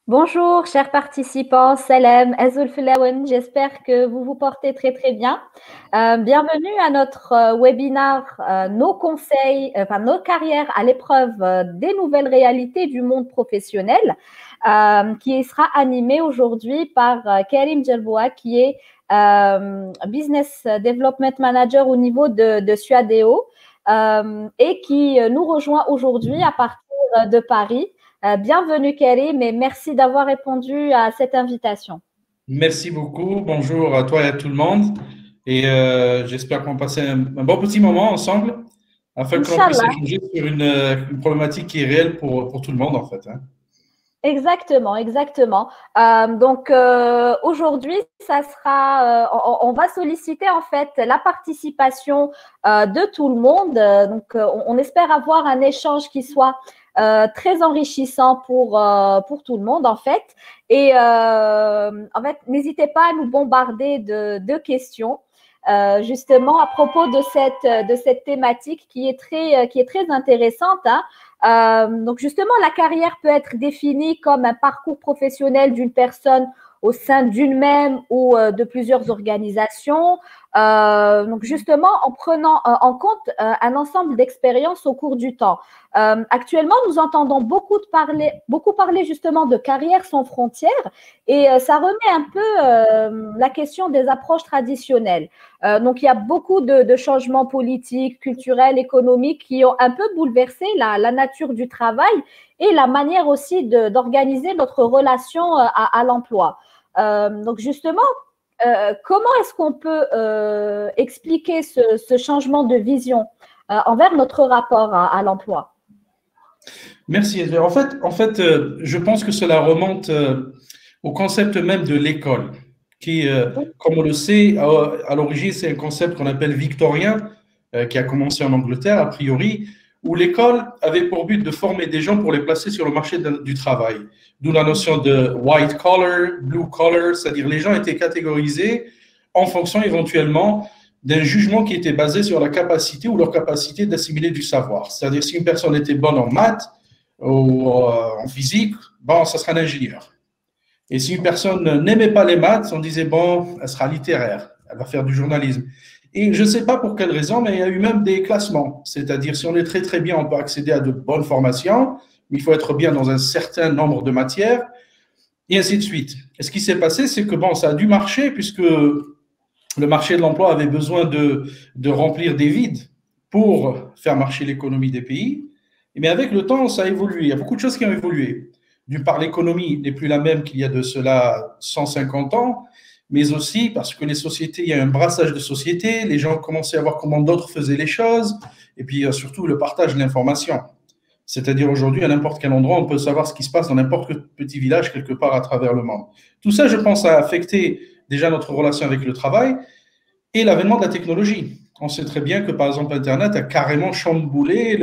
Bonjour, chers participants, Salem, Azul Filawen, j'espère que vous vous portez très très bien. Bienvenue à notre webinaire Nos conseils, nos carrières à l'épreuve des nouvelles réalités du monde professionnel, qui sera animé aujourd'hui par Karim Djelboua, qui est Business Development Manager au niveau de Suadeo et qui nous rejoint aujourd'hui à partir de Paris. Bienvenue Karim et merci d'avoir répondu à cette invitation. Merci beaucoup. Bonjour à toi et à tout le monde. Et j'espère qu'on passe un bon petit moment ensemble afin que l'on puisse Inch'Allah, échanger sur une problématique qui est réelle pour tout le monde, en fait, hein. exactement, exactement. Aujourd'hui, ça sera, on va solliciter en fait la participation de tout le monde. On espère avoir un échange qui soit très enrichissant pour tout le monde en fait. Et en fait, n'hésitez pas à nous bombarder de questions. Justement à propos de cette thématique qui est très intéressante, hein. Donc justement, la carrière peut être définie comme un parcours professionnel d'une personne au sein d'une même ou de plusieurs organisations. Donc justement, en prenant en compte un ensemble d'expériences au cours du temps. Actuellement, nous entendons beaucoup parler justement de carrière sans frontières et ça remet un peu la question des approches traditionnelles. Donc il y a beaucoup de changements politiques, culturels, économiques qui ont un peu bouleversé la nature du travail et la manière aussi d'organiser notre relation à l'emploi. Donc justement, comment est-ce qu'on peut expliquer ce changement de vision envers notre rapport à l'emploi? Merci. En fait, je pense que cela remonte au concept même de l'école, qui, comme on le sait, à l'origine, c'est un concept qu'on appelle victorien, qui a commencé en Angleterre, a priori, où l'école avait pour but de former des gens pour les placer sur le marché du travail. D'où la notion de white collar, blue collar, c'est-à-dire les gens étaient catégorisés en fonction éventuellement d'un jugement qui était basé sur la capacité ou leur capacité d'assimiler du savoir. C'est-à-dire si une personne était bonne en maths, ou en physique, bon, ça sera un ingénieur. Et si une personne n'aimait pas les maths, on disait, bon, elle sera littéraire, elle va faire du journalisme. Et je ne sais pas pour quelle raison, mais il y a eu même des classements. C'est-à-dire, si on est très, très bien, on peut accéder à de bonnes formations, mais il faut être bien dans un certain nombre de matières, et ainsi de suite. Et ce qui s'est passé, c'est que, bon, ça a dû marcher, puisque le marché de l'emploi avait besoin de remplir des vides pour faire marcher l'économie des pays. Mais avec le temps, ça a évolué. Il y a beaucoup de choses qui ont évolué. D'une part, l'économie n'est plus la même qu'il y a de cela 150 ans, mais aussi parce que les sociétés, il y a un brassage de sociétés, les gens commençaient à voir comment d'autres faisaient les choses, et puis surtout le partage de l'information. C'est-à-dire aujourd'hui, à n'importe quel endroit, on peut savoir ce qui se passe dans n'importe quel petit village quelque part à travers le monde. Tout ça, je pense, a affecté déjà notre relation avec le travail et l'avènement de la technologie. On sait très bien que, par exemple, Internet a carrément chamboulé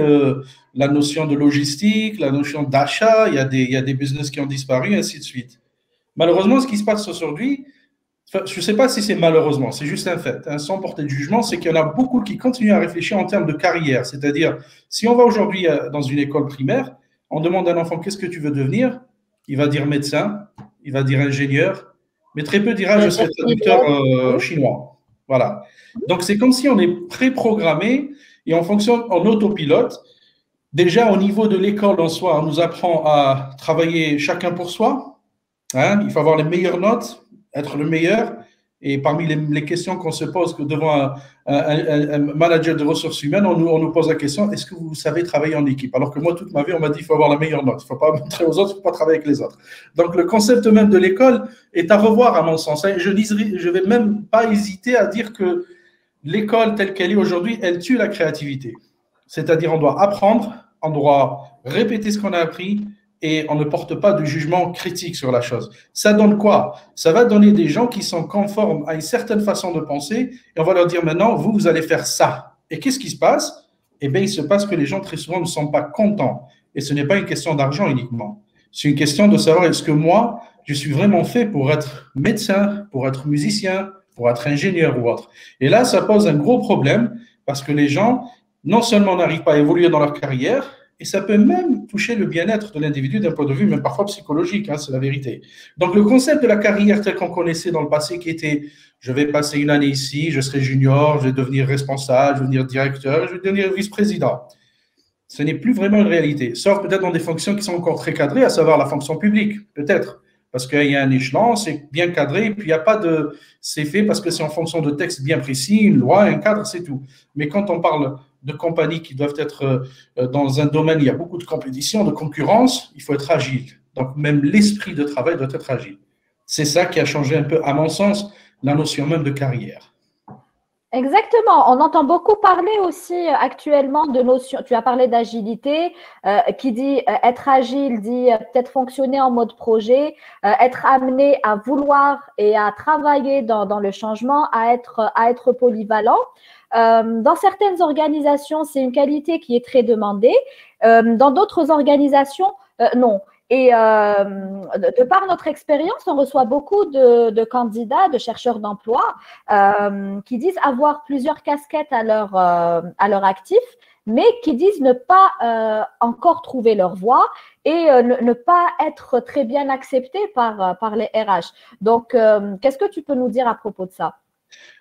la notion de logistique, la notion d'achat. Il y a des business qui ont disparu, et ainsi de suite. Malheureusement, ce qui se passe aujourd'hui, je ne sais pas si c'est malheureusement, c'est juste un fait, hein, sans porter de jugement, c'est qu'il y en a beaucoup qui continuent à réfléchir en termes de carrière. C'est-à-dire, si on va aujourd'hui dans une école primaire, on demande à un enfant qu'est-ce que tu veux devenir, il va dire médecin, il va dire ingénieur, mais très peu dira je serai traducteur chinois. Voilà. Donc, c'est comme si on est préprogrammé et on fonctionne en autopilote. Déjà, au niveau de l'école en soi, on nous apprend à travailler chacun pour soi, hein. Il faut avoir les meilleures notes, être le meilleur. Et parmi les questions qu'on se pose devant un manager de ressources humaines, on nous pose la question, est-ce que vous savez travailler en équipe? Alors que moi, toute ma vie, on m'a dit, il faut avoir la meilleure note. Il ne faut pas montrer aux autres, il ne faut pas travailler avec les autres. Donc, le concept même de l'école est à revoir, à mon sens. Je ne vais même pas hésiter à dire que l'école telle qu'elle est aujourd'hui, elle tue la créativité. C'est-à-dire, on doit apprendre, on doit répéter ce qu'on a appris, et on ne porte pas de jugement critique sur la chose. Ça donne quoi? Ça va donner des gens qui sont conformes à une certaine façon de penser et on va leur dire maintenant, vous allez faire ça. Et qu'est-ce qui se passe? Eh bien, il se passe que les gens très souvent ne sont pas contents. Et ce n'est pas une question d'argent uniquement. C'est une question de savoir est-ce que moi, je suis vraiment fait pour être médecin, pour être musicien, pour être ingénieur ou autre. Et là, ça pose un gros problème parce que les gens, non seulement n'arrivent pas à évoluer dans leur carrière, et ça peut même toucher le bien-être de l'individu d'un point de vue, même parfois psychologique, hein, c'est la vérité. Donc, le concept de la carrière tel qu'on connaissait dans le passé, qui était je vais passer une année ici, je serai junior, je vais devenir responsable, je vais devenir directeur, je vais devenir vice-président. Ce n'est plus vraiment une réalité, sauf peut-être dans des fonctions qui sont encore très cadrées, à savoir la fonction publique, peut-être. Parce qu'il y a un échelon, c'est bien cadré, et puis il n'y a pas de. C'est fait parce que c'est en fonction de textes bien précis, une loi, un cadre, c'est tout. Mais quand on parle de compagnies qui doivent être dans un domaine où il y a beaucoup de compétition, de concurrence, il faut être agile. Donc, même l'esprit de travail doit être agile. C'est ça qui a changé un peu, à mon sens, la notion même de carrière. Exactement. On entend beaucoup parler aussi actuellement de notions. Tu as parlé d'agilité, qui dit être agile, dit peut-être fonctionner en mode projet, être amené à vouloir et à travailler dans le changement, à être polyvalent. Dans certaines organisations, c'est une qualité qui est très demandée. Dans d'autres organisations, non. Et de par notre expérience, on reçoit beaucoup de candidats, de chercheurs d'emploi qui disent avoir plusieurs casquettes à leur actif, mais qui disent ne pas encore trouver leur voie et ne pas être très bien acceptés par les RH. Donc, qu'est-ce que tu peux nous dire à propos de ça?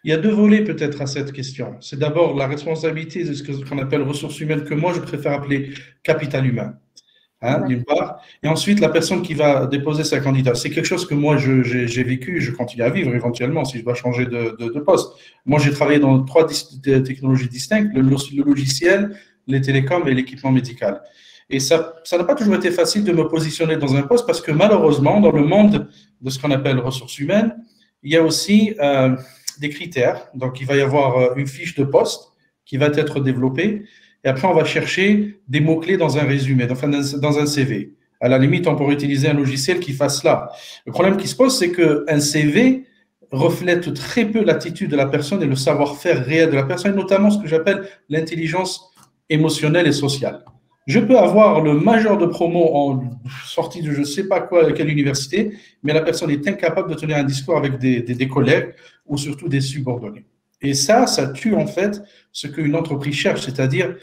Il y a deux volets peut-être à cette question. C'est d'abord la responsabilité de ce qu'on appelle ressources humaines, que moi je préfère appeler capital humain. Hein, d'une part, et ensuite la personne qui va déposer sa candidature. C'est quelque chose que moi j'ai vécu, je continue à vivre éventuellement si je dois changer de poste. Moi j'ai travaillé dans trois technologies distinctes, le logiciel, les télécoms et l'équipement médical. Et ça n'a pas toujours été facile de me positionner dans un poste parce que malheureusement, dans le monde de ce qu'on appelle ressources humaines, il y a aussi des critères. Donc il va y avoir une fiche de poste qui va être développée. Et après, on va chercher des mots-clés dans un résumé, enfin dans un CV. À la limite, on pourrait utiliser un logiciel qui fasse cela. Le problème qui se pose, c'est qu'un CV reflète très peu l'attitude de la personne et le savoir-faire réel de la personne, notamment ce que j'appelle l'intelligence émotionnelle et sociale. Je peux avoir le major de promo en sortie de je ne sais pas quoi, quelle université, mais la personne est incapable de tenir un discours avec des collègues ou surtout des subordonnés. Et ça tue en fait ce qu'une entreprise cherche, c'est-à-dire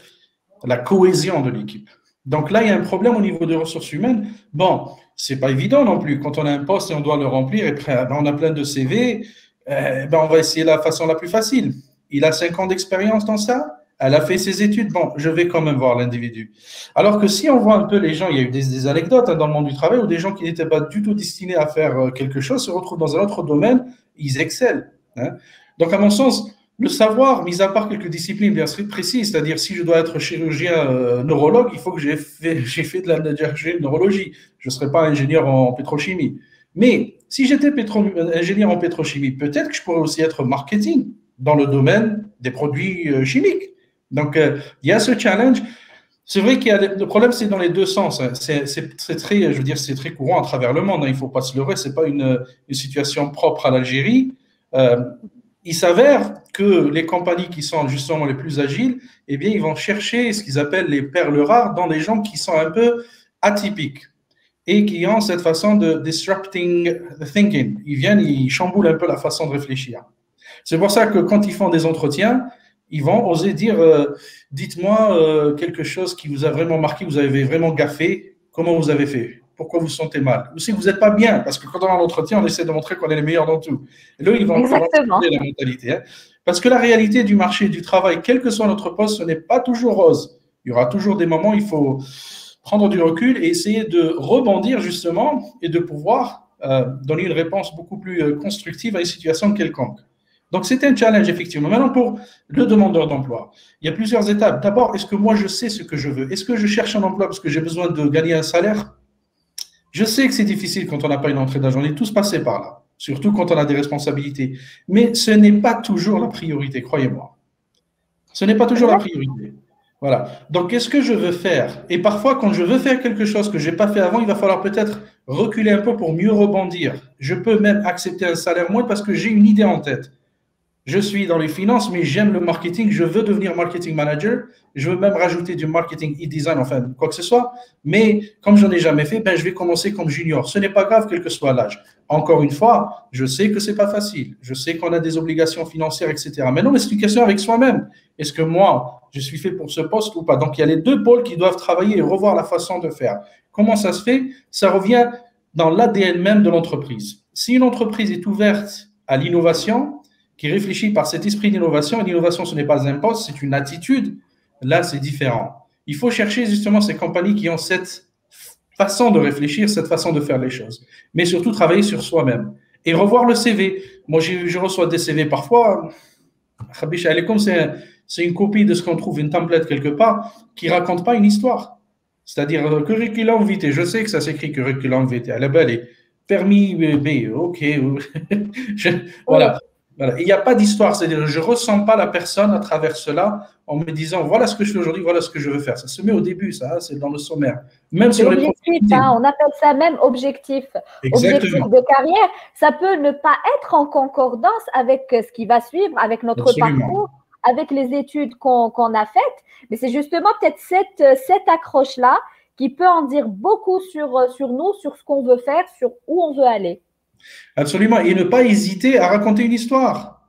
la cohésion de l'équipe. Donc là, il y a un problème au niveau des ressources humaines. Bon, c'est pas évident non plus. Quand on a un poste et on doit le remplir, et on a plein de CV, on va essayer la façon la plus facile. Il a 5 ans d'expérience dans ça, elle a fait ses études, bon, je vais quand même voir l'individu. Alors que si on voit un peu les gens, il y a eu des anecdotes dans le monde du travail où des gens qui n'étaient pas du tout destinés à faire quelque chose se retrouvent dans un autre domaine, ils excellent. Hein. Donc, à mon sens, le savoir, mis à part quelques disciplines bien précises, c'est-à-dire si je dois être chirurgien neurologue, il faut que j'ai fait de la neurologie. Je ne serai pas ingénieur en pétrochimie. Mais si j'étais ingénieur en pétrochimie, peut-être que je pourrais aussi être marketing dans le domaine des produits chimiques. Donc, il y a ce challenge. C'est vrai qu'il y a le problème, c'est dans les deux sens. Hein. C'est très, je veux dire, c'est très courant à travers le monde. Hein. Il ne faut pas se leurrer. C'est pas une situation propre à l'Algérie. Il s'avère que les compagnies qui sont justement les plus agiles, eh bien, ils vont chercher ce qu'ils appellent les perles rares dans des gens qui sont un peu atypiques et qui ont cette façon de disrupting thinking. Ils viennent, ils chamboulent un peu la façon de réfléchir. C'est pour ça que quand ils font des entretiens, ils vont oser dire dites-moi quelque chose qui vous a vraiment marqué, vous avez vraiment gaffé, comment vous avez fait, pourquoi vous vous sentez mal, ou si vous n'êtes pas bien, parce que quand on a un entretien, on essaie de montrer qu'on est les meilleurs dans tout. Et là, ils vont changer la mentalité. Hein. Parce que la réalité du marché du travail, quel que soit notre poste, ce n'est pas toujours rose. Il y aura toujours des moments où il faut prendre du recul et essayer de rebondir justement et de pouvoir donner une réponse beaucoup plus constructive à une situation quelconque. Donc, c'est un challenge, effectivement. Maintenant, pour le demandeur d'emploi, il y a plusieurs étapes. D'abord, est-ce que moi, je sais ce que je veux? Est-ce que je cherche un emploi parce que j'ai besoin de gagner un salaire? Je sais que c'est difficile quand on n'a pas une entrée d'argent. On est tous passés par là, surtout quand on a des responsabilités. Mais ce n'est pas toujours la priorité, croyez-moi. Ce n'est pas toujours la priorité. Voilà. Donc, qu'est-ce que je veux faire? Et parfois, quand je veux faire quelque chose que je n'ai pas fait avant, il va falloir peut-être reculer un peu pour mieux rebondir. Je peux même accepter un salaire moindre parce que j'ai une idée en tête. Je suis dans les finances, mais j'aime le marketing. Je veux devenir marketing manager. Je veux même rajouter du marketing e-design, enfin, quoi que ce soit. Mais comme je n'en ai jamais fait, ben, je vais commencer comme junior. Ce n'est pas grave, quel que soit l'âge. Encore une fois, je sais que ce n'est pas facile. Je sais qu'on a des obligations financières, etc. Maintenant, c'est une question avec soi-même. Est-ce que moi, je suis fait pour ce poste ou pas? Donc, il y a les deux pôles qui doivent travailler et revoir la façon de faire. Comment ça se fait? Ça revient dans l'ADN même de l'entreprise. Si une entreprise est ouverte à l'innovation, qui réfléchit par cet esprit d'innovation, et l'innovation, ce n'est pas un poste, c'est une attitude, là, c'est différent. Il faut chercher justement ces compagnies qui ont cette façon de réfléchir, cette façon de faire les choses. Mais surtout, travailler sur soi-même. Et revoir le CV. Moi, je reçois des CV parfois. C'est une copie de ce qu'on trouve, une template quelque part, qui ne raconte pas une histoire. C'est-à-dire curriculum vitae. Je sais que ça s'écrit curriculum vitae. Elle est belle. Permis B, ok. Voilà. Voilà. Il n'y a pas d'histoire, c'est-à-dire je ne ressens pas la personne à travers cela en me disant voilà ce que je fais aujourd'hui, voilà ce que je veux faire. Ça se met au début, ça, c'est dans le sommaire. Même sur les objectif, on appelle ça même objectif. Exactement. Objectif de carrière, ça peut ne pas être en concordance avec ce qui va suivre, avec notre parcours, avec les études qu'on a faites, mais c'est justement peut-être cette accroche-là qui peut en dire beaucoup sur nous, sur ce qu'on veut faire, sur où on veut aller. Absolument. Et ne pas hésiter à raconter une histoire.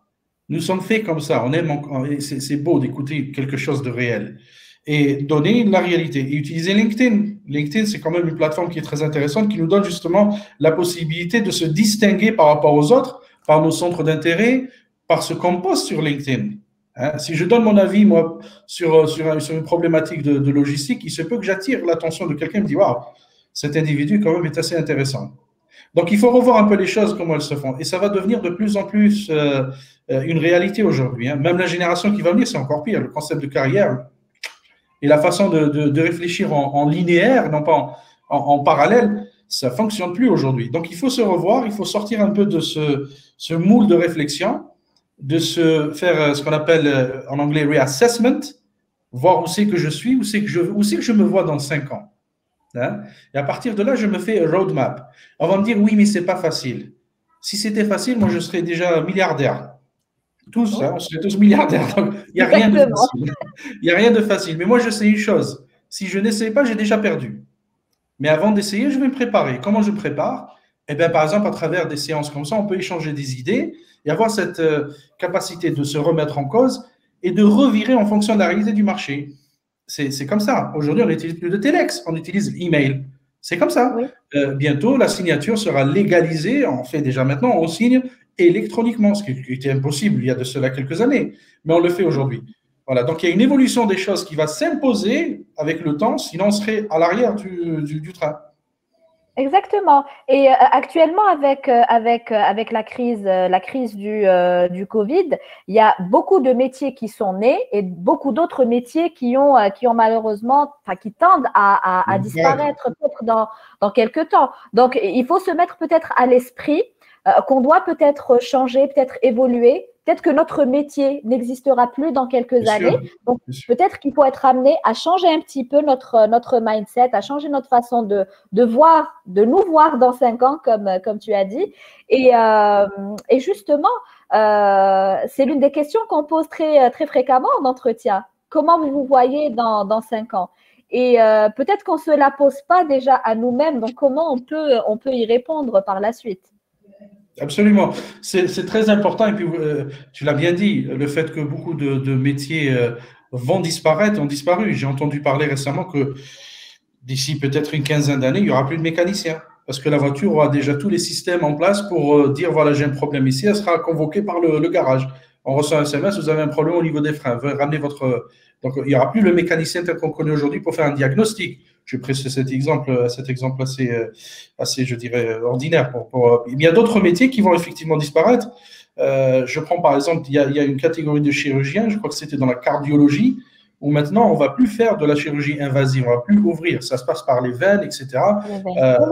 Nous sommes faits comme ça. On aime, c'est beau d'écouter quelque chose de réel et donner la réalité. Et utiliser LinkedIn. LinkedIn, c'est quand même une plateforme qui est très intéressante, qui nous donne justement la possibilité de se distinguer par rapport aux autres, par nos centres d'intérêt, par ce qu'on poste sur LinkedIn. Hein? Si je donne mon avis, moi, sur une problématique de logistique, il se peut que j'attire l'attention de quelqu'un qui me dit « Waouh, cet individu quand même est assez intéressant ». Donc, il faut revoir un peu les choses, comment elles se font. Et ça va devenir de plus en plus une réalité aujourd'hui. Hein. Même la génération qui va venir, c'est encore pire. Le concept de carrière et la façon de réfléchir en linéaire, non pas en parallèle, ça ne fonctionne plus aujourd'hui. Donc, il faut se revoir, il faut sortir un peu de ce moule de réflexion, de se faire ce qu'on appelle en anglais reassessment, voir où c'est que je suis, où c'est que je me vois dans 5 ans. Hein? Et à partir de là, je me fais un roadmap. On va me dire, oui, mais ce n'est pas facile. Si c'était facile, moi, je serais déjà milliardaire. Tous, hein, on serait tous milliardaires. Il n'y a rien de facile. Il n'y a rien de facile. Mais moi, je sais une chose. Si je n'essaye pas, j'ai déjà perdu. Mais avant d'essayer, je vais me préparer. Comment je me prépare? Eh bien, par exemple, à travers des séances comme ça, on peut échanger des idées et avoir cette capacité de se remettre en cause et de revirer en fonction de la réalité du marché. C'est comme ça. Aujourd'hui, on n'utilise plus de Telex, on utilise l'email. C'est comme ça. Oui. Bientôt, la signature sera légalisée, on fait déjà maintenant, on signe électroniquement, ce qui était impossible il y a de cela quelques années, mais on le fait aujourd'hui. Voilà, donc il y a une évolution des choses qui va s'imposer avec le temps, sinon on serait à l'arrière du train. Exactement. Et actuellement, avec la crise du Covid, il y a beaucoup de métiers qui sont nés et beaucoup d'autres métiers qui ont malheureusement, enfin, qui tendent à disparaître peut-être dans quelques temps. Donc, il faut se mettre peut-être à l'esprit qu'on doit peut-être changer, peut-être évoluer. Peut-être que notre métier n'existera plus dans quelques années. Donc, peut-être qu'il faut être amené à changer un petit peu notre mindset, à changer notre façon de nous voir dans 5 ans, comme tu as dit. Et justement, c'est l'une des questions qu'on pose très, très fréquemment en entretien. Comment vous vous voyez dans 5 ans? Et peut-être qu'on ne se la pose pas déjà à nous-mêmes. Donc, comment on peut y répondre par la suite? Absolument. C'est très important. Et puis, tu l'as bien dit, le fait que beaucoup de métiers vont disparaître, ont disparu. J'ai entendu parler récemment que d'ici peut-être une quinzaine d'années, il n'y aura plus de mécaniciens. Parce que la voiture aura déjà tous les systèmes en place pour dire, voilà, j'ai un problème ici. Elle sera convoquée par le garage. On reçoit un SMS, vous avez un problème au niveau des freins. Ramenez votre… Donc, il n'y aura plus le mécanicien tel qu'on connaît aujourd'hui pour faire un diagnostic. Je vais presser cet exemple assez, je dirais, ordinaire. Il y a d'autres métiers qui vont effectivement disparaître. Je prends par exemple, il y a une catégorie de chirurgiens, je crois que c'était dans la cardiologie, où maintenant on ne va plus faire de la chirurgie invasive, on ne va plus ouvrir. Ça se passe par les veines, etc.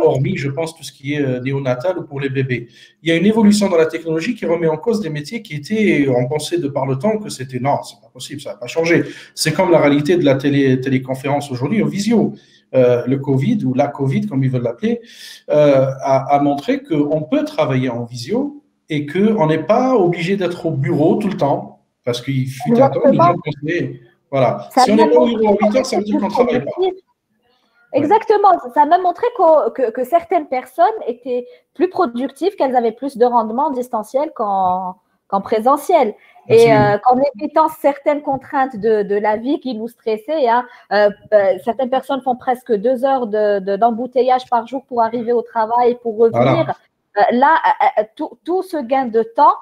Hormis, je pense, tout ce qui est néonatal ou pour les bébés. Il y a une évolution dans la technologie qui remet en cause des métiers qui étaient, on pensait de par le temps que c'était non, c'est pas possible, ça n'a pas changé. C'est comme la réalité de la téléconférence aujourd'hui en visio. Le Covid, ou la Covid, comme ils veulent l'appeler, a montré qu'on peut travailler en visio et qu'on n'est pas obligé d'être au bureau tout le temps, parce qu'il fut un temps, les gens pensaient, voilà, Ça si on m'a n'est pas au montré bureau à qu'on 8 heures, ça était veut dire plus qu'on ne travaille pas. productif. Ouais. Exactement. Ça m'a montré que certaines personnes étaient plus productives, qu'elles avaient plus de rendement en distanciel qu'en présentiel. Et Absolument. qu'en évitant certaines contraintes de la vie qui nous stressaient, hein, certaines personnes font presque 2 heures d'embouteillage par jour pour arriver au travail, pour Voilà. revenir. Là, tout ce gain de temps,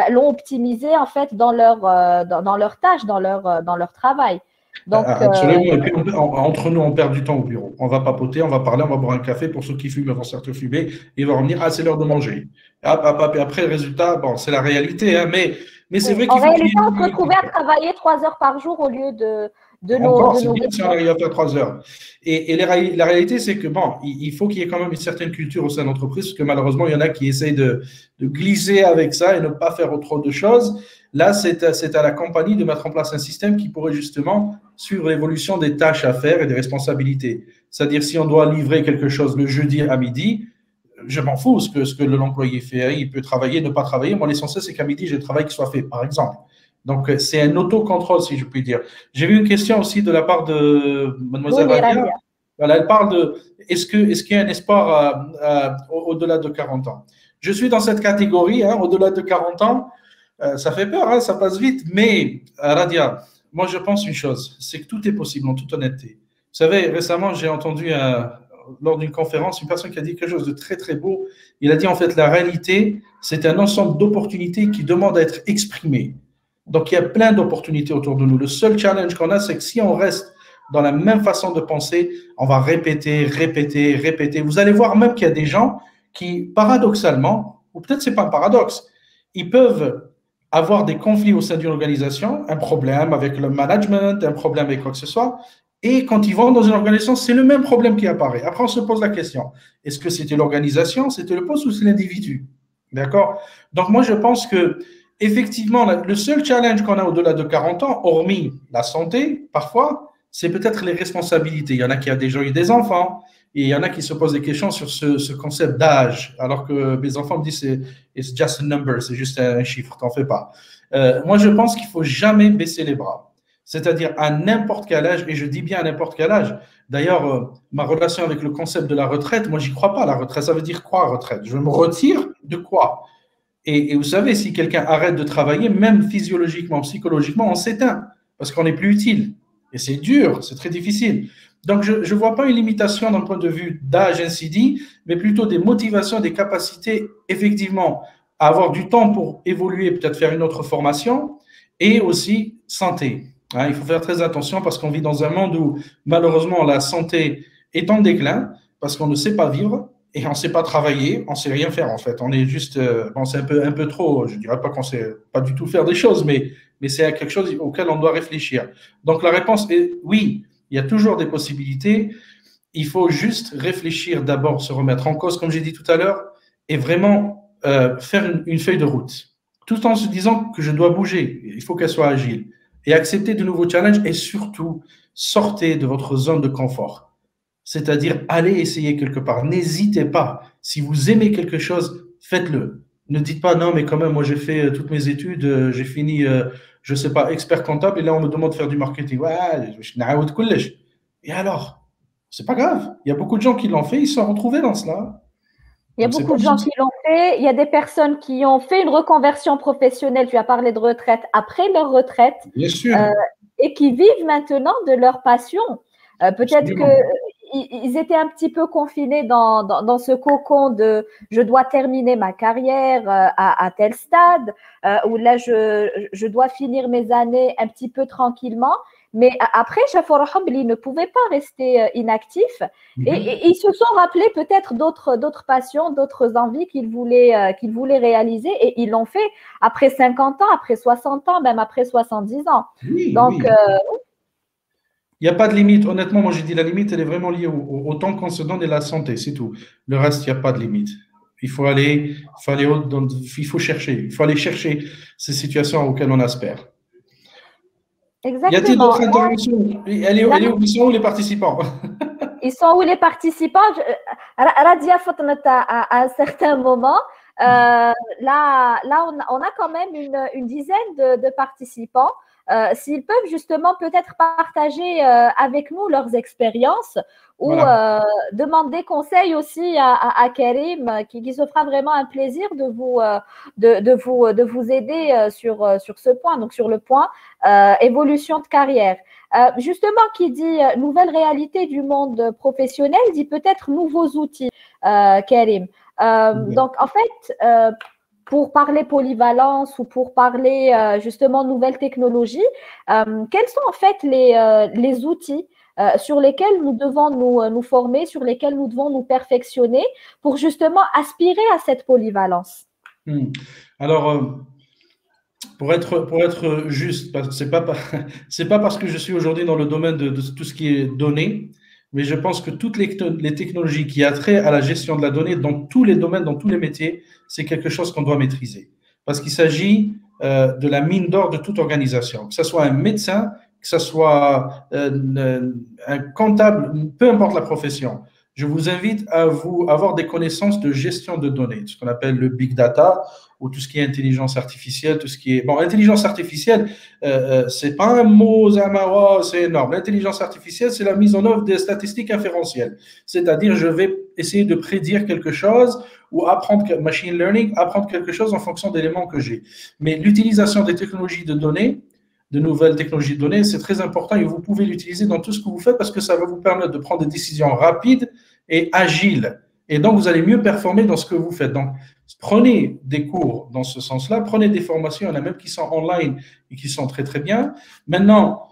l'ont optimisé en fait dans leur tâche, dans leur travail. Donc, Absolument. Et puis, entre nous, on perd du temps au bureau. On va papoter, on va parler, on va boire un café. Pour ceux qui fument, ils vont certes fumer. Ils vont revenir, ah, c'est l'heure de manger. Hop, hop, hop. Et après, le résultat, bon, c'est la réalité. Hein, mais c'est oui. vrai En qu'il faut qu'il y réalité, ait on se retrouvait à travailler 3 heures par jour au lieu de encore, de c'est nos bien si on rythmes. arrive à faire 3 heures. Et la réalité, c'est que bon, il faut qu'il y ait quand même une certaine culture au sein de l'entreprise, parce que malheureusement, il y en a qui essayent de glisser avec ça et ne pas faire trop de choses. Là, c'est à la compagnie de mettre en place un système qui pourrait justement suivre l'évolution des tâches à faire et des responsabilités. C'est-à-dire, si on doit livrer quelque chose le jeudi à midi, je m'en fous ce que l'employé fait. Il peut travailler, ne pas travailler. Moi, l'essentiel, c'est qu'à midi, j'ai le travail qui soit fait, par exemple. Donc, c'est un autocontrôle, si je puis dire. J'ai vu une question aussi de la part de Mademoiselle Mouni Radia. Radia. Voilà, elle parle de est-ce qu'il y a un espoir au-delà de 40 ans. Je suis dans cette catégorie, hein, au-delà de 40 ans. Ça fait peur, hein, ça passe vite. Mais, Radia, moi, je pense une chose, c'est que tout est possible, en toute honnêteté. Vous savez, récemment, j'ai entendu lors d'une conférence une personne qui a dit quelque chose de très, très beau. Il a dit, en fait, la réalité, c'est un ensemble d'opportunités qui demandent à être exprimées. Donc, il y a plein d'opportunités autour de nous. Le seul challenge qu'on a, c'est que si on reste dans la même façon de penser, on va répéter, répéter, répéter. Vous allez voir même qu'il y a des gens qui, paradoxalement, ou peut-être c'est pas un paradoxe, ils peuvent avoir des conflits au sein d'une organisation, un problème avec le management, un problème avec quoi que ce soit. Et quand ils vont dans une organisation, c'est le même problème qui apparaît. Après, on se pose la question, est-ce que c'était l'organisation, c'était le poste ou c'est l'individu? D'accord? Donc, moi, je pense que effectivement, le seul challenge qu'on a au-delà de 40 ans, hormis la santé, parfois, c'est peut-être les responsabilités. Il y en a qui ont déjà eu des enfants, et il y en a qui se posent des questions sur ce concept d'âge, alors que mes enfants me disent c'est it's just a number, c'est juste un chiffre, t'en fais pas. Moi, je pense qu'il faut jamais baisser les bras. C'est-à-dire à n'importe quel âge, et je dis bien à n'importe quel âge. D'ailleurs, ma relation avec le concept de la retraite, moi, j'y crois pas. La retraite, ça veut dire quoi, retraite? Je me retire de quoi? Et vous savez, si quelqu'un arrête de travailler, même physiologiquement, psychologiquement, on s'éteint parce qu'on n'est plus utile. Et c'est dur, c'est très difficile. Donc, je ne vois pas une limitation d'un point de vue d'âge ainsi dit, mais plutôt des motivations, des capacités, effectivement, à avoir du temps pour évoluer, peut-être faire une autre formation, et aussi santé. Hein, il faut faire très attention parce qu'on vit dans un monde où, malheureusement, la santé est en déclin parce qu'on ne sait pas vivre et on ne sait pas travailler, on ne sait rien faire en fait. On est juste, bon, c'est un peu trop, je ne dirais pas qu'on ne sait pas du tout faire des choses, mais c'est quelque chose auquel on doit réfléchir. Donc la réponse est oui, il y a toujours des possibilités. Il faut juste réfléchir d'abord, se remettre en cause, comme j'ai dit tout à l'heure, et vraiment faire une feuille de route, tout en se disant que je dois bouger, il faut qu'elle soit agile, et accepter de nouveaux challenges, et surtout, sortez de votre zone de confort. C'est-à-dire, allez essayer quelque part. N'hésitez pas. Si vous aimez quelque chose, faites-le. Ne dites pas, non, mais quand même, moi, j'ai fait toutes mes études, j'ai fini, je ne sais pas, expert comptable, et là, on me demande de faire du marketing. Ouais, je n'ai de collège. Et alors? C'est pas grave. Il y a beaucoup de gens qui l'ont fait, ils se sont retrouvés dans cela. Il y a Donc, c'est beaucoup pas de un gens souci. qui l'ont fait. Il y a des personnes qui ont fait une reconversion professionnelle. Tu as parlé de retraite après leur retraite Bien sûr, euh, et qui vivent maintenant de leur passion. Peut-être absolument. qu'ils étaient un petit peu confinés dans ce cocon de je dois terminer ma carrière à tel stade, ou là je dois finir mes années un petit peu tranquillement. Mais après, ils ne pouvaient pas rester inactifs et ils se sont rappelés peut-être d'autres passions, d'autres envies qu'ils voulaient réaliser et ils l'ont fait après 50 ans, après 60 ans, même après 70 ans. Oui, Donc, oui. Il n'y a pas de limite. Honnêtement, moi, j'ai dit la limite, elle est vraiment liée au temps qu'on se donne et la santé, c'est tout. Le reste, il n'y a pas de limite. Il faut chercher. Il faut aller chercher ces situations auxquelles on aspire. Y a-t-il exactement. d'autres interventions? Là, Où sont les participants? ils sont où les participants? Radia Fatnat à un certain moment. On a quand même une dizaine de participants. S'ils peuvent justement peut-être partager avec nous leurs expériences ou Voilà. demander conseil aussi à Karim, qui se fera vraiment un plaisir de vous aider sur ce point, donc sur le point évolution de carrière. Justement, qui dit nouvelle réalité du monde professionnel, dit peut-être nouveaux outils, Karim. Donc, en fait, pour parler polyvalence ou pour parler justement nouvelles technologies, quels sont en fait les outils sur lesquels nous devons nous former, sur lesquels nous devons nous perfectionner pour justement aspirer à cette polyvalence? Alors, pour être juste, parce que c'est pas parce que je suis aujourd'hui dans le domaine de tout ce qui est données, mais je pense que toutes les technologies qui a trait à la gestion de la donnée dans tous les domaines, dans tous les métiers, c'est quelque chose qu'on doit maîtriser. Parce qu'il s'agit de la mine d'or de toute organisation, que ce soit un médecin, que ce soit un comptable, peu importe la profession. Je vous invite à vous avoir des connaissances de gestion de données, ce qu'on appelle le big data, ou tout ce qui est intelligence artificielle, tout ce qui est… Bon, intelligence artificielle, c'est pas un mot, Zamawa, c'est énorme. L'intelligence artificielle, c'est la mise en œuvre des statistiques inférentielles. C'est-à-dire, je vais essayer de prédire quelque chose ou apprendre, machine learning, apprendre quelque chose en fonction d'éléments que j'ai. Mais l'utilisation des technologies de données, de nouvelles technologies de données, c'est très important et vous pouvez l'utiliser dans tout ce que vous faites parce que ça va vous permettre de prendre des décisions rapides et agiles. Et donc, vous allez mieux performer dans ce que vous faites. Donc, prenez des cours dans ce sens-là, prenez des formations, il y en a même qui sont online et qui sont très, très bien. Maintenant,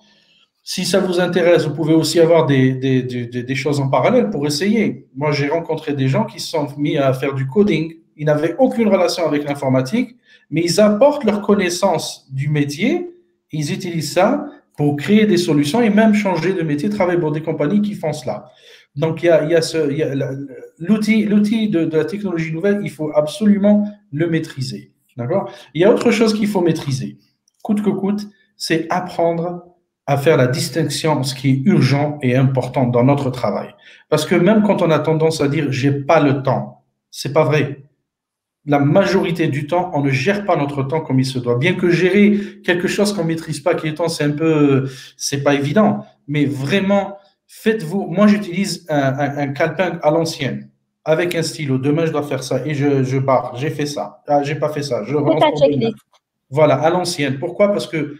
si ça vous intéresse, vous pouvez aussi avoir des choses en parallèle pour essayer. Moi, j'ai rencontré des gens qui se sont mis à faire du coding. Ils n'avaient aucune relation avec l'informatique, mais ils apportent leur connaissance du métier. Ils utilisent ça pour créer des solutions et même changer de métier, travailler pour des compagnies qui font cela. Donc, il y a l'outil de la technologie nouvelle, il faut absolument le maîtriser. D'accord? Il y a autre chose qu'il faut maîtriser, coûte que coûte, c'est apprendre à faire la distinction, ce qui est urgent et important dans notre travail. Parce que même quand on a tendance à dire j'ai pas le temps, c'est pas vrai. La majorité du temps, on ne gère pas notre temps comme il se doit. Bien que gérer quelque chose qu'on maîtrise pas, qui est temps, c'est pas évident. Mais vraiment, faites-vous. Moi, j'utilise un calepin à l'ancienne avec un stylo. Demain, je dois faire ça et je pars. J'ai fait ça. Ah, j'ai pas fait ça. Je C'est relance ta pour demain. checklist. Voilà, à l'ancienne. Pourquoi? Parce que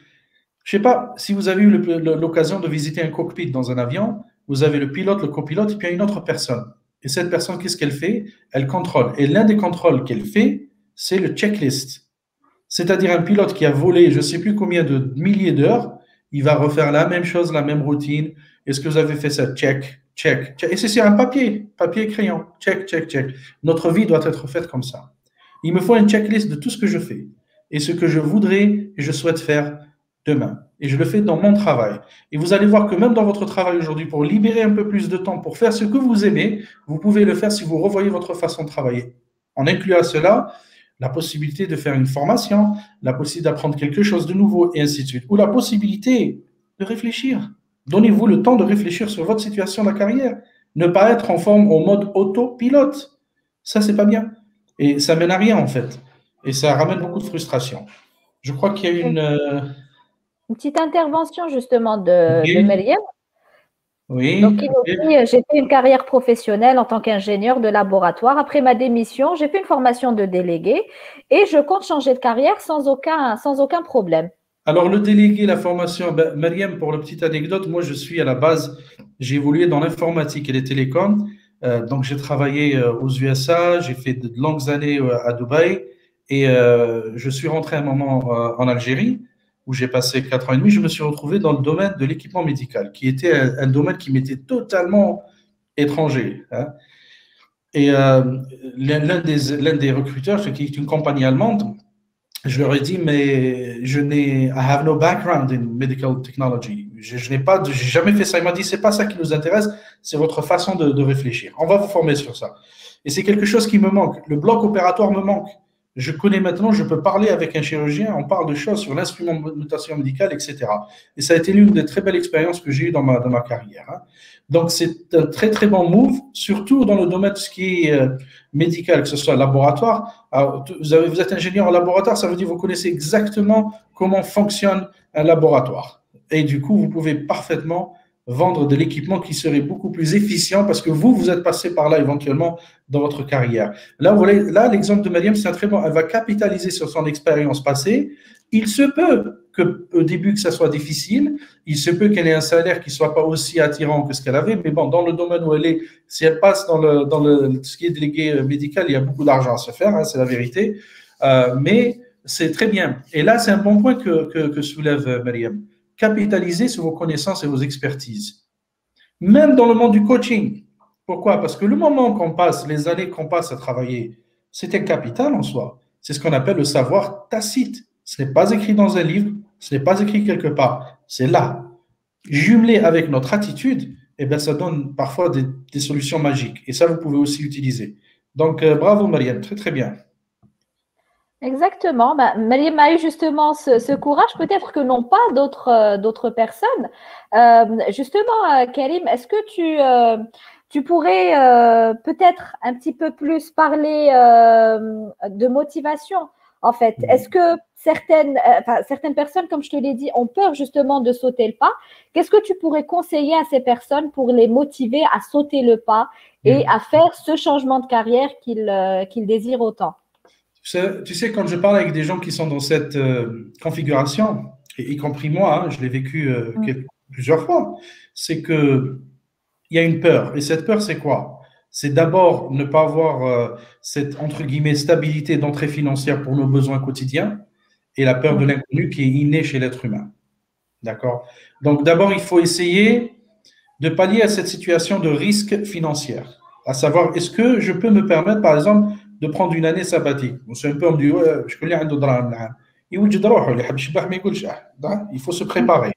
je sais pas si vous avez eu l'occasion de visiter un cockpit dans un avion. Vous avez le pilote, le copilote, et puis il y a une autre personne. Et cette personne, qu'est-ce qu'elle fait? Elle contrôle. Et l'un des contrôles qu'elle fait, c'est le checklist. C'est-à-dire un pilote qui a volé je ne sais plus combien de milliers d'heures, il va refaire la même chose, la même routine. Est-ce que vous avez fait ça? Check, check, check. Et c'est sur un papier et crayon. Check, check, check. Notre vie doit être faite comme ça. Il me faut une checklist de tout ce que je fais et ce que je voudrais et je souhaite faire demain. Et je le fais dans mon travail. Et vous allez voir que même dans votre travail aujourd'hui, pour libérer un peu plus de temps pour faire ce que vous aimez, vous pouvez le faire si vous revoyez votre façon de travailler. En incluant à cela la possibilité de faire une formation, la possibilité d'apprendre quelque chose de nouveau et ainsi de suite. Ou la possibilité de réfléchir. Donnez-vous le temps de réfléchir sur votre situation de la carrière. Ne pas être en forme au mode autopilote. Ça, c'est pas bien. Et ça mène à rien, en fait. Et ça ramène beaucoup de frustration. Je crois qu'il y a Une petite intervention justement de Oui, Myriam. oui, Donc, il nous ok. dit, j'ai fait une carrière professionnelle en tant qu'ingénieur de laboratoire. Après ma démission, j'ai fait une formation de délégué et je compte changer de carrière sans aucun problème. Alors, le délégué, la formation, ben, Mariam, pour la petite anecdote, moi, je suis à la base, j'ai évolué dans l'informatique et les télécoms. Donc, j'ai travaillé aux USA, j'ai fait de longues années à Dubaï et je suis rentré un moment en Algérie où j'ai passé 4 ans et demi. Je me suis retrouvé dans le domaine de l'équipement médical, qui était un domaine qui m'était totalement étranger, hein. Et l'un des recruteurs, qui est une compagnie allemande, je leur ai dit, mais I have no background in medical technology. Je n'ai pas, j'ai jamais fait ça. Il m'a dit, c'est pas ça qui nous intéresse, c'est votre façon de réfléchir. On va vous former sur ça. Et c'est quelque chose qui me manque. Le bloc opératoire me manque. Je connais maintenant, je peux parler avec un chirurgien, on parle de choses sur l'instrumentation médicale, etc. Et ça a été l'une des très belles expériences que j'ai eues dans ma carrière. Hein. Donc, c'est un très, très bon move, surtout dans le domaine de ce qui est médical, que ce soit laboratoire. Alors, vous êtes ingénieur en laboratoire, ça veut dire que vous connaissez exactement comment fonctionne un laboratoire. Et du coup, vous pouvez parfaitement vendre de l'équipement qui serait beaucoup plus efficient parce que vous êtes passé par là éventuellement dans votre carrière. Là, l'exemple de Mariam, c'est un très bon. Elle va capitaliser sur son expérience passée. Il se peut qu'au début, que ça soit difficile. Il se peut qu'elle ait un salaire qui ne soit pas aussi attirant que ce qu'elle avait. Mais bon, dans le domaine où elle est, si elle passe dans ce qui est délégué médical, il y a beaucoup d'argent à se faire, hein, c'est la vérité. Mais c'est très bien. Et là, c'est un bon point que soulève Mariam. Capitaliser sur vos connaissances et vos expertises. Même dans le monde du coaching. Pourquoi? Parce que le moment qu'on passe, les années qu'on passe à travailler, c'est un capital en soi. C'est ce qu'on appelle le savoir tacite. Ce n'est pas écrit dans un livre, ce n'est pas écrit quelque part. C'est là. Jumelé avec notre attitude, eh bien, ça donne parfois des solutions magiques. Et ça, vous pouvez aussi utiliser. Donc, bravo, Marianne. Très, très bien. Exactement. Mariam a eu justement ce courage, peut-être que non pas d'autres personnes. Justement, Karim, est-ce que tu pourrais peut-être un petit peu plus parler de motivation, en fait? Est-ce que certaines personnes, comme je te l'ai dit, ont peur justement de sauter le pas? Qu'est-ce que tu pourrais conseiller à ces personnes pour les motiver à sauter le pas et à faire ce changement de carrière qu'ils désirent autant? Tu sais, quand je parle avec des gens qui sont dans cette configuration, y compris moi, hein, je l'ai vécu plusieurs fois, c'est qu'il y a une peur. Et cette peur, c'est quoi? C'est d'abord ne pas avoir cette, entre guillemets, stabilité d'entrée financière pour nos besoins quotidiens et la peur de l'inconnu qui est innée chez l'être humain. D'accord? Donc, d'abord, il faut essayer de pallier à cette situation de risque financier. À savoir, est-ce que je peux me permettre, par exemple, de prendre une année sabbatique? C'est un peu, on me dit, ouais, je connais un dollar. Il faut se préparer.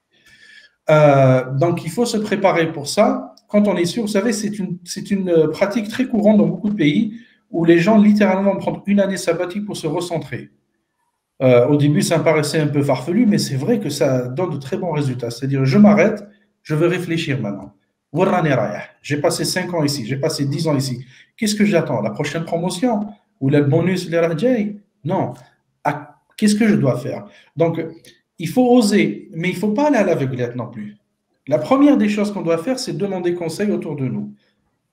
Donc, il faut se préparer pour ça. Quand on est sûr, vous savez, c'est une pratique très courante dans beaucoup de pays où les gens littéralement vont prendre une année sabbatique pour se recentrer. Au début, ça me paraissait un peu farfelu, mais c'est vrai que ça donne de très bons résultats. C'est-à-dire, je m'arrête, je veux réfléchir maintenant. J'ai passé 5 ans ici, j'ai passé 10 ans ici. Qu'est-ce que j'attends? La prochaine promotion? Ou le bonus, le rajay? Non. Qu'est-ce que je dois faire? Donc, il faut oser, mais il ne faut pas aller à l'aveuglette non plus. La première des choses qu'on doit faire, c'est demander conseil autour de nous.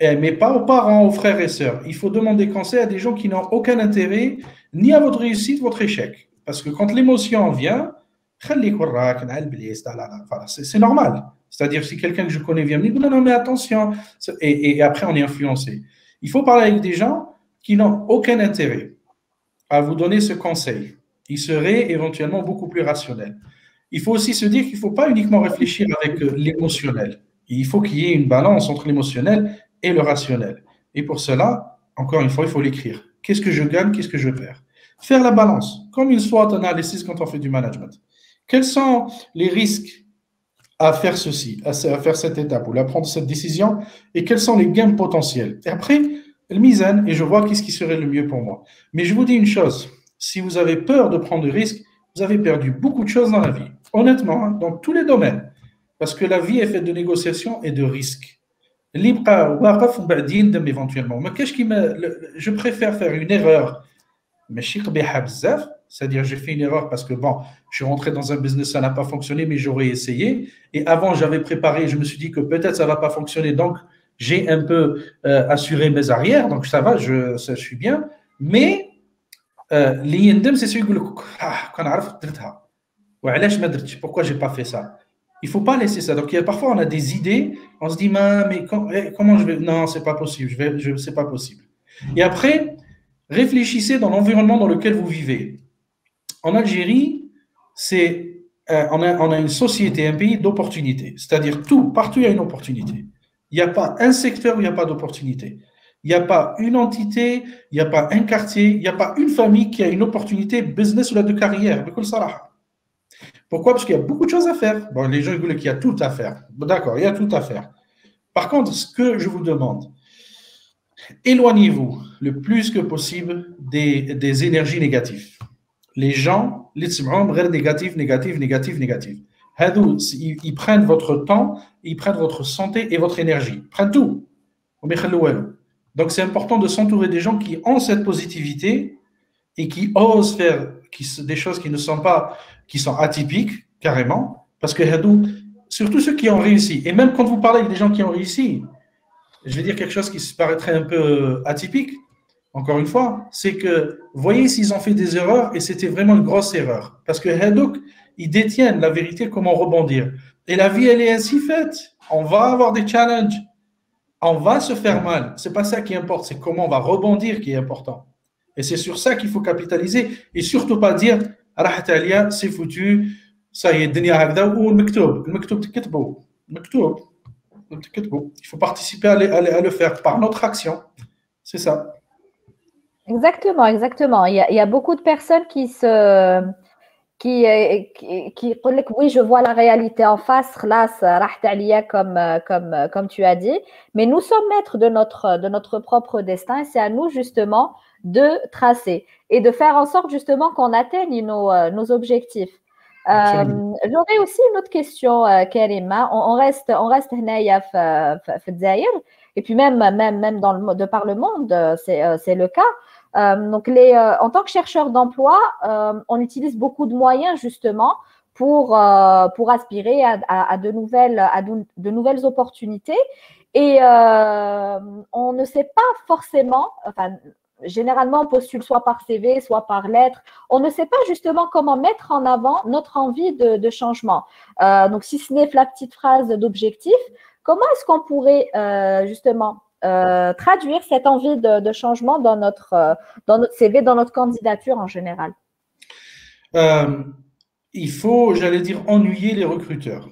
Mais pas aux parents, aux frères et sœurs. Il faut demander conseil à des gens qui n'ont aucun intérêt ni à votre réussite, votre échec. Parce que quand l'émotion vient, c'est normal. C'est-à-dire, si quelqu'un que je connais vient me dire, non, mais attention, et après on est influencé. Il faut parler avec des gens qui n'ont aucun intérêt à vous donner ce conseil. Ils seraient éventuellement beaucoup plus rationnels. Il faut aussi se dire qu'il ne faut pas uniquement réfléchir avec l'émotionnel. Il faut qu'il y ait une balance entre l'émotionnel et le rationnel. Et pour cela, encore une fois, il faut l'écrire. Qu'est-ce que je gagne, qu'est-ce que je perds? Faire la balance, comme une SWOT analysis quand on fait du management. Quels sont les risques à faire ceci, à faire cette étape ou à prendre cette décision et quels sont les gains potentiels? Et après, le mise-en et je vois qu'est-ce qui serait le mieux pour moi. Mais je vous dis une chose, si vous avez peur de prendre des risques, vous avez perdu beaucoup de choses dans la vie. Honnêtement, hein, dans tous les domaines. Parce que la vie est faite de négociations et de risques. Éventuellement. Mais je préfère faire une erreur, mais c'est-à-dire j'ai fait une erreur parce que bon, je suis rentré dans un business, ça n'a pas fonctionné, mais j'aurais essayé. Et avant, j'avais préparé, je me suis dit que peut-être ça ne va pas fonctionner, donc j'ai un peu assuré mes arrières, donc ça va, je suis bien. Mais l'INDM, c'est celui qui pourquoi j'ai pas fait ça. Il faut pas laisser ça. Donc, parfois, on a des idées, on se dit, mais comment je vais. Non, c'est pas possible, c'est pas possible. Et après, réfléchissez dans l'environnement dans lequel vous vivez. En Algérie, on a une société, un pays d'opportunités. C'est-à-dire partout, il y a une opportunité. Il n'y a pas un secteur où il n'y a pas d'opportunité. Il n'y a pas une entité, il n'y a pas un quartier, il n'y a pas une famille qui a une opportunité business ou de carrière. Pourquoi? Parce qu'il y a beaucoup de choses à faire. Bon, les gens disent qu'il y a tout à faire. Bon, d'accord, il y a tout à faire. Par contre, ce que je vous demande, éloignez-vous le plus que possible des énergies négatives. Les gens, les négatifs, négatifs, négatifs, négatifs. Ils prennent votre temps, ils prennent votre santé et votre énergie. Ils prennent tout. Donc, c'est important de s'entourer des gens qui ont cette positivité et qui osent faire des choses qui ne sont pas, qui sont atypiques, carrément. Parce que, surtout ceux qui ont réussi, et même quand vous parlez des gens qui ont réussi, je vais dire quelque chose qui se paraîtrait un peu atypique, encore une fois, c'est que, voyez s'ils ont fait des erreurs et c'était vraiment une grosse erreur. Parce que Hadouk, ils détiennent la vérité, comment rebondir. Et la vie, elle est ainsi faite. On va avoir des challenges. On va se faire mal. C'est pas ça qui importe, c'est comment on va rebondir qui est important. Et c'est sur ça qu'il faut capitaliser et surtout pas dire c'est foutu, ça y est, ou le mektoub. Le mektoub, il faut participer à le faire par notre action. C'est ça. Exactement, exactement. Il y a beaucoup de personnes qui oui, je vois la réalité en face, là, comme tu as dit, mais nous sommes maîtres de notre propre destin et c'est à nous justement de tracer et de faire en sorte justement qu'on atteigne nos objectifs. J'aurais aussi une autre question, Karima. On reste هنايا في الجزائر et puis même de par le monde, c'est le cas. Donc, en tant que chercheur d'emploi, on utilise beaucoup de moyens justement pour aspirer à de nouvelles opportunités. Et on ne sait pas forcément, enfin, généralement, on postule soit par CV, soit par lettre. On ne sait pas justement comment mettre en avant notre envie de changement. Donc, si ce n'est la petite phrase d'objectif, comment est-ce qu'on pourrait justement traduire cette envie de changement dans notre CV, dans notre candidature en général? Il faut, j'allais dire, ennuyer les recruteurs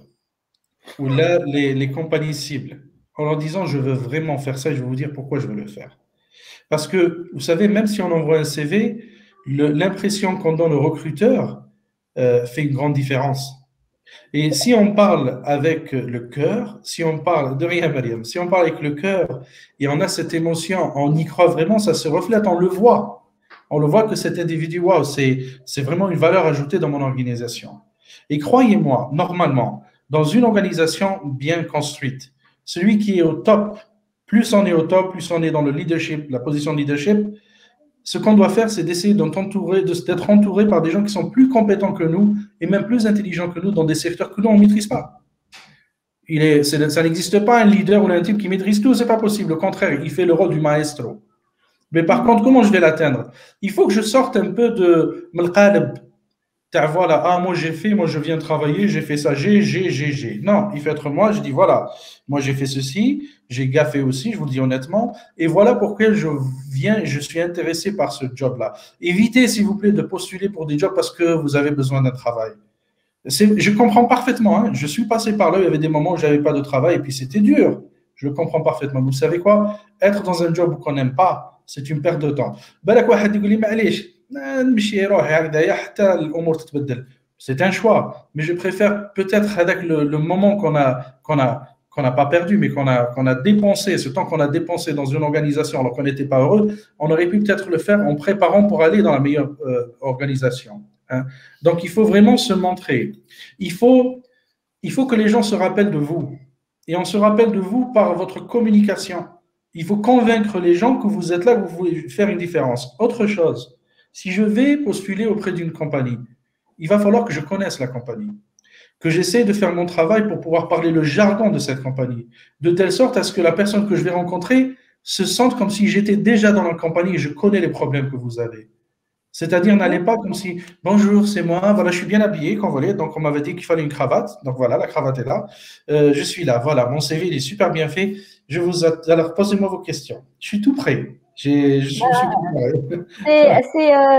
ou là, les compagnies cibles en leur disant je veux vraiment faire ça et je vais vous dire pourquoi je veux le faire. Parce que, vous savez, même si on envoie un CV, l'impression qu'on donne au recruteur fait une grande différence. Et si on parle avec le cœur, si on parle de rien, Mariam, si on parle avec le cœur et on a cette émotion, on y croit vraiment, ça se reflète, on le voit. On le voit que cet individu, waouh, c'est vraiment une valeur ajoutée dans mon organisation. Et croyez-moi, normalement, dans une organisation bien construite, celui qui est au top, plus on est au top, plus on est dans le leadership, la position de leadership, ce qu'on doit faire, c'est d'essayer d'être entouré par des gens qui sont plus compétents que nous et même plus intelligents que nous dans des secteurs que nous, on ne maîtrise pas. Ça n'existe pas un leader ou un type qui maîtrise tout, c'est pas possible. Au contraire, il fait le rôle du maestro. Mais par contre, comment je vais l'atteindre? Il faut que je sorte un peu de Malqalb. Voilà, moi j'ai fait, moi je viens travailler, j'ai fait ça, j'ai. Non, il faut être moi, je dis voilà, moi j'ai fait ceci, j'ai gaffé aussi, je vous le dis honnêtement, et voilà pourquoi je suis intéressé par ce job-là. Évitez, s'il vous plaît, de postuler pour des jobs parce que vous avez besoin d'un travail. Je comprends parfaitement, hein, je suis passé par là, il y avait des moments où je n'avais pas de travail et puis c'était dur. Je le comprends parfaitement. Vous savez quoi? Être dans un job qu'on n'aime pas, c'est une perte de temps. C'est un choix, mais je préfère peut-être avec le moment qu'on n'a pas perdu, mais qu'on a dépensé, ce temps qu'on a dépensé dans une organisation alors qu'on n'était pas heureux, on aurait pu peut-être le faire en préparant pour aller dans la meilleure organisation. Hein. Donc, il faut vraiment se montrer. Il faut que les gens se rappellent de vous. Et on se rappelle de vous par votre communication. Il faut convaincre les gens que vous êtes là, que vous voulez faire une différence. Autre chose, si je vais postuler auprès d'une compagnie, il va falloir que je connaisse la compagnie, que j'essaie de faire mon travail pour pouvoir parler le jargon de cette compagnie, de telle sorte à ce que la personne que je vais rencontrer se sente comme si j'étais déjà dans la compagnie et je connais les problèmes que vous avez. C'est-à-dire, n'allez pas comme si, bonjour, c'est moi, voilà, je suis bien habillé, quand vous voulez, donc on m'avait dit qu'il fallait une cravate, donc voilà, la cravate est là, je suis là, voilà, mon CV, il est super bien fait, alors posez-moi vos questions, je suis tout prêt, je suis tout prêt.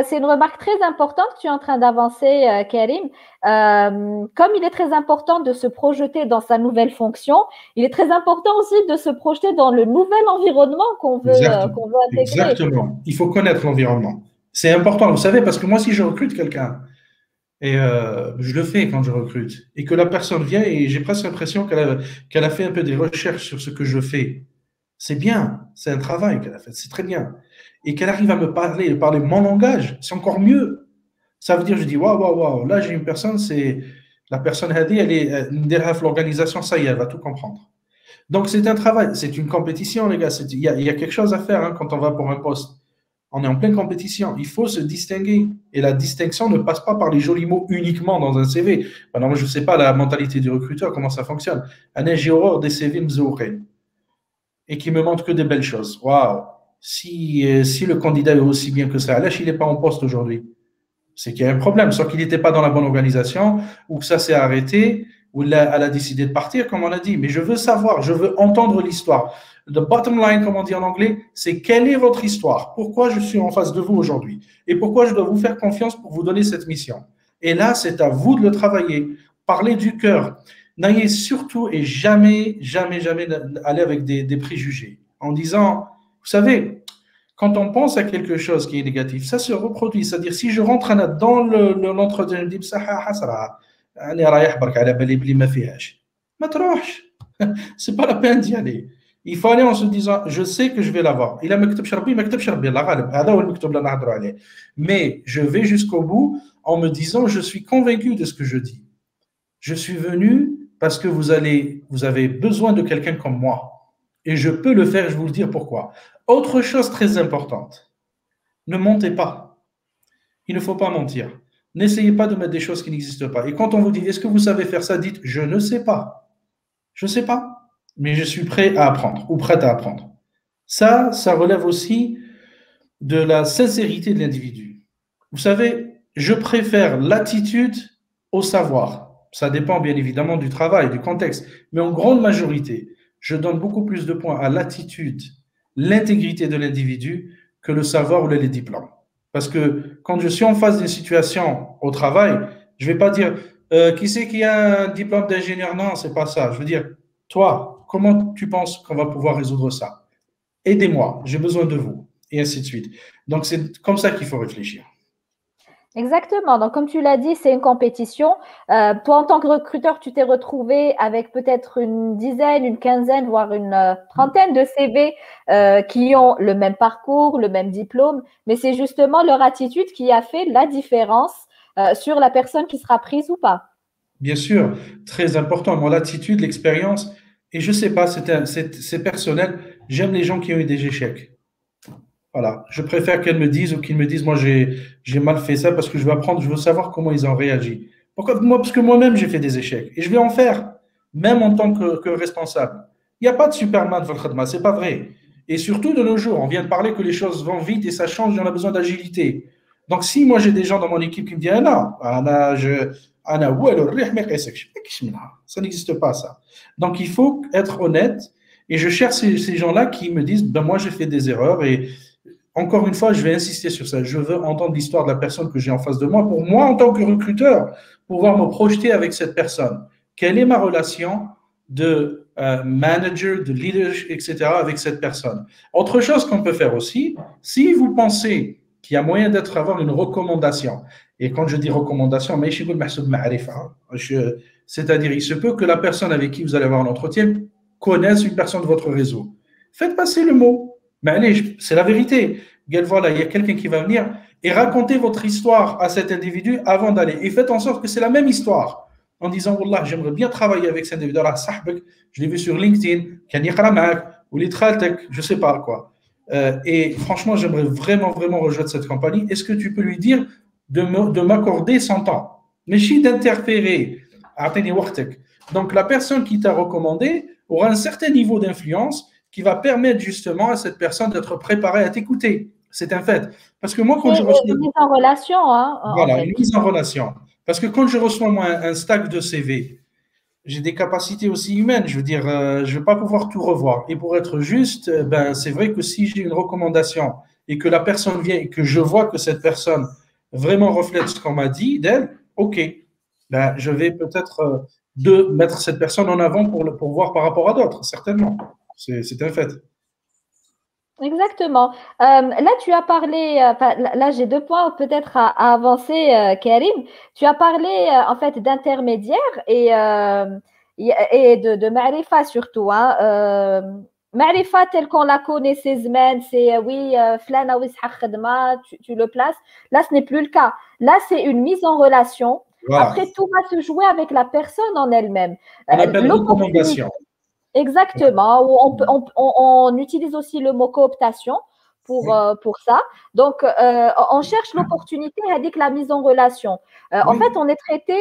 C'est une remarque très importante que tu es en train d'avancer, Karim. Comme il est très important de se projeter dans sa nouvelle fonction, il est très important aussi de se projeter dans le nouvel environnement qu'on veut intégrer. Exactement, il faut connaître l'environnement. C'est important, vous savez, parce que moi, si je recrute quelqu'un, et je le fais quand je recrute, et que la personne vient et j'ai presque l'impression qu'elle a fait un peu des recherches sur ce que je fais, C'est bien, c'est un travail qu'elle a fait, c'est très bien. Et qu'elle arrive à me parler mon langage, c'est encore mieux. Ça veut dire, je dis, waouh, waouh, waouh, là j'ai une personne, c'est la personne, elle est l'organisation, ça y est, elle va tout comprendre. Donc c'est un travail, c'est une compétition, les gars. Il y a quelque chose à faire hein, quand on va pour un poste. On est en pleine compétition. Il faut se distinguer. Et la distinction ne passe pas par les jolis mots uniquement dans un CV. Alors, moi, je ne sais pas la mentalité du recruteur, comment ça fonctionne. J'ai horreur des CV mzoukhés et qui me montrent que des belles choses. Waouh! Si le candidat est aussi bien que ça, là, il n'est pas en poste aujourd'hui. C'est qu'il y a un problème. Soit qu'il n'était pas dans la bonne organisation, ou que ça s'est arrêté, ou là, elle a décidé de partir, comme on a dit. Mais je veux savoir, je veux entendre l'histoire. The bottom line, comme on dit en anglais, c'est quelle est votre histoire? Pourquoi je suis en face de vous aujourd'hui? Et pourquoi je dois vous faire confiance pour vous donner cette mission? Et là, c'est à vous de le travailler. Parlez du cœur. N'ayez surtout et jamais, jamais, jamais aller avec des préjugés. En disant, vous savez, quand on pense à quelque chose qui est négatif, ça se reproduit. C'est-à-dire, si je rentre dans l'entretien, je me dis, c'est pas la peine d'y aller. Il faut aller en se disant, je sais que je vais l'avoir. Mais je vais jusqu'au bout en me disant, je suis convaincu de ce que je dis. Je suis venu parce que vous avez besoin de quelqu'un comme moi. Et je peux le faire, je vais vous le dire pourquoi. Autre chose très importante, ne mentez pas. Il ne faut pas mentir. N'essayez pas de mettre des choses qui n'existent pas. Et quand on vous dit, est-ce que vous savez faire ça, dites, je ne sais pas. Je ne sais pas, mais je suis prêt à apprendre ou prête à apprendre. Ça relève aussi de la sincérité de l'individu. Vous savez, je préfère l'attitude au savoir. Ça dépend bien évidemment du travail, du contexte, mais en grande majorité, je donne beaucoup plus de points à l'attitude, l'intégrité de l'individu que le savoir ou les diplômes. Parce que quand je suis en face d'une situation au travail, je ne vais pas dire qui c'est qui a un diplôme d'ingénieur? Non, c'est pas ça. Je veux dire, toi, comment tu penses qu'on va pouvoir résoudre ça? Aidez-moi, j'ai besoin de vous, et ainsi de suite. Donc, c'est comme ça qu'il faut réfléchir. Exactement. Donc, comme tu l'as dit, c'est une compétition. Toi, en tant que recruteur, tu t'es retrouvé avec peut-être une dizaine, une quinzaine, voire une trentaine de CV qui ont le même parcours, le même diplôme, mais c'est justement leur attitude qui a fait la différence sur la personne qui sera prise ou pas. Bien sûr, très important. Moi, l'attitude, l'expérience, et je sais pas, c'est personnel. J'aime les gens qui ont eu des échecs. Voilà. Je préfère qu'elles me disent ou qu'ils me disent, moi, j'ai mal fait ça parce que je veux apprendre, je veux savoir comment ils ont réagi. Pourquoi? Moi, parce que moi-même, j'ai fait des échecs et je vais en faire, même en tant que responsable. Il n'y a pas de Superman dans le khadma, c'est pas vrai. Et surtout de nos jours, on vient de parler que les choses vont vite et ça change, on a besoin d'agilité. Donc, si moi j'ai des gens dans mon équipe qui me disent, ah non, ça n'existe pas ça. Donc, il faut être honnête et je cherche ces gens-là qui me disent, ben moi j'ai fait des erreurs et encore une fois, je vais insister sur ça. Je veux entendre l'histoire de la personne que j'ai en face de moi pour moi, en tant que recruteur, pouvoir me projeter avec cette personne. Quelle est ma relation de manager, de leadership, etc. avec cette personne? Autre chose qu'on peut faire aussi, si vous pensez qu'il y a moyen avoir une recommandation, et quand je dis recommandation, c'est-à-dire il se peut que la personne avec qui vous allez avoir un entretien connaisse une personne de votre réseau. Faites passer le mot. Mais allez, c'est la vérité. Voilà, il y a quelqu'un qui va venir et raconter votre histoire à cet individu avant d'aller. Et faites en sorte que c'est la même histoire. En disant, Wallah, j'aimerais bien travailler avec cet individu. Je l'ai vu sur LinkedIn, ou je ne sais pas quoi. Et franchement, j'aimerais vraiment, vraiment rejoindre cette compagnie. Est-ce que tu peux lui dire de m'accorder son temps? Mais si d'interférer. Donc, la personne qui t'a recommandé aura un certain niveau d'influence qui va permettre justement à cette personne d'être préparée à t'écouter. C'est un fait. Parce que moi, quand je reçois… Une mise en relation, hein, en Voilà, fait. une mise en relation. Parce que quand je reçois, moi, un stack de CV, j'ai des capacités aussi humaines. Je veux dire, je ne vais pas pouvoir tout revoir. Et pour être juste, ben, c'est vrai que si j'ai une recommandation et que la personne vient et que je vois que cette personne vraiment reflète ce qu'on m'a dit d'elle, OK, ben, je vais peut-être de mettre cette personne en avant pour voir par rapport à d'autres, certainement. C'est un fait. Exactement. Là, tu as parlé, là, j'ai deux points peut-être à avancer, Karim. Tu as parlé en fait d'intermédiaire et de Marifa surtout. Hein. Marifa tel qu'on la connaît ces semaines, c'est oui, flana ou khadma, tu le places. Là, ce n'est plus le cas. Là, c'est une mise en relation. Voilà. Après, tout va se jouer avec la personne en elle-même. On appelle L'opportunité, recommandation. exactement. On utilise aussi le mot cooptation Oui, pour ça. Donc, on cherche l'opportunité avec la mise en relation. En oui, fait, on est traité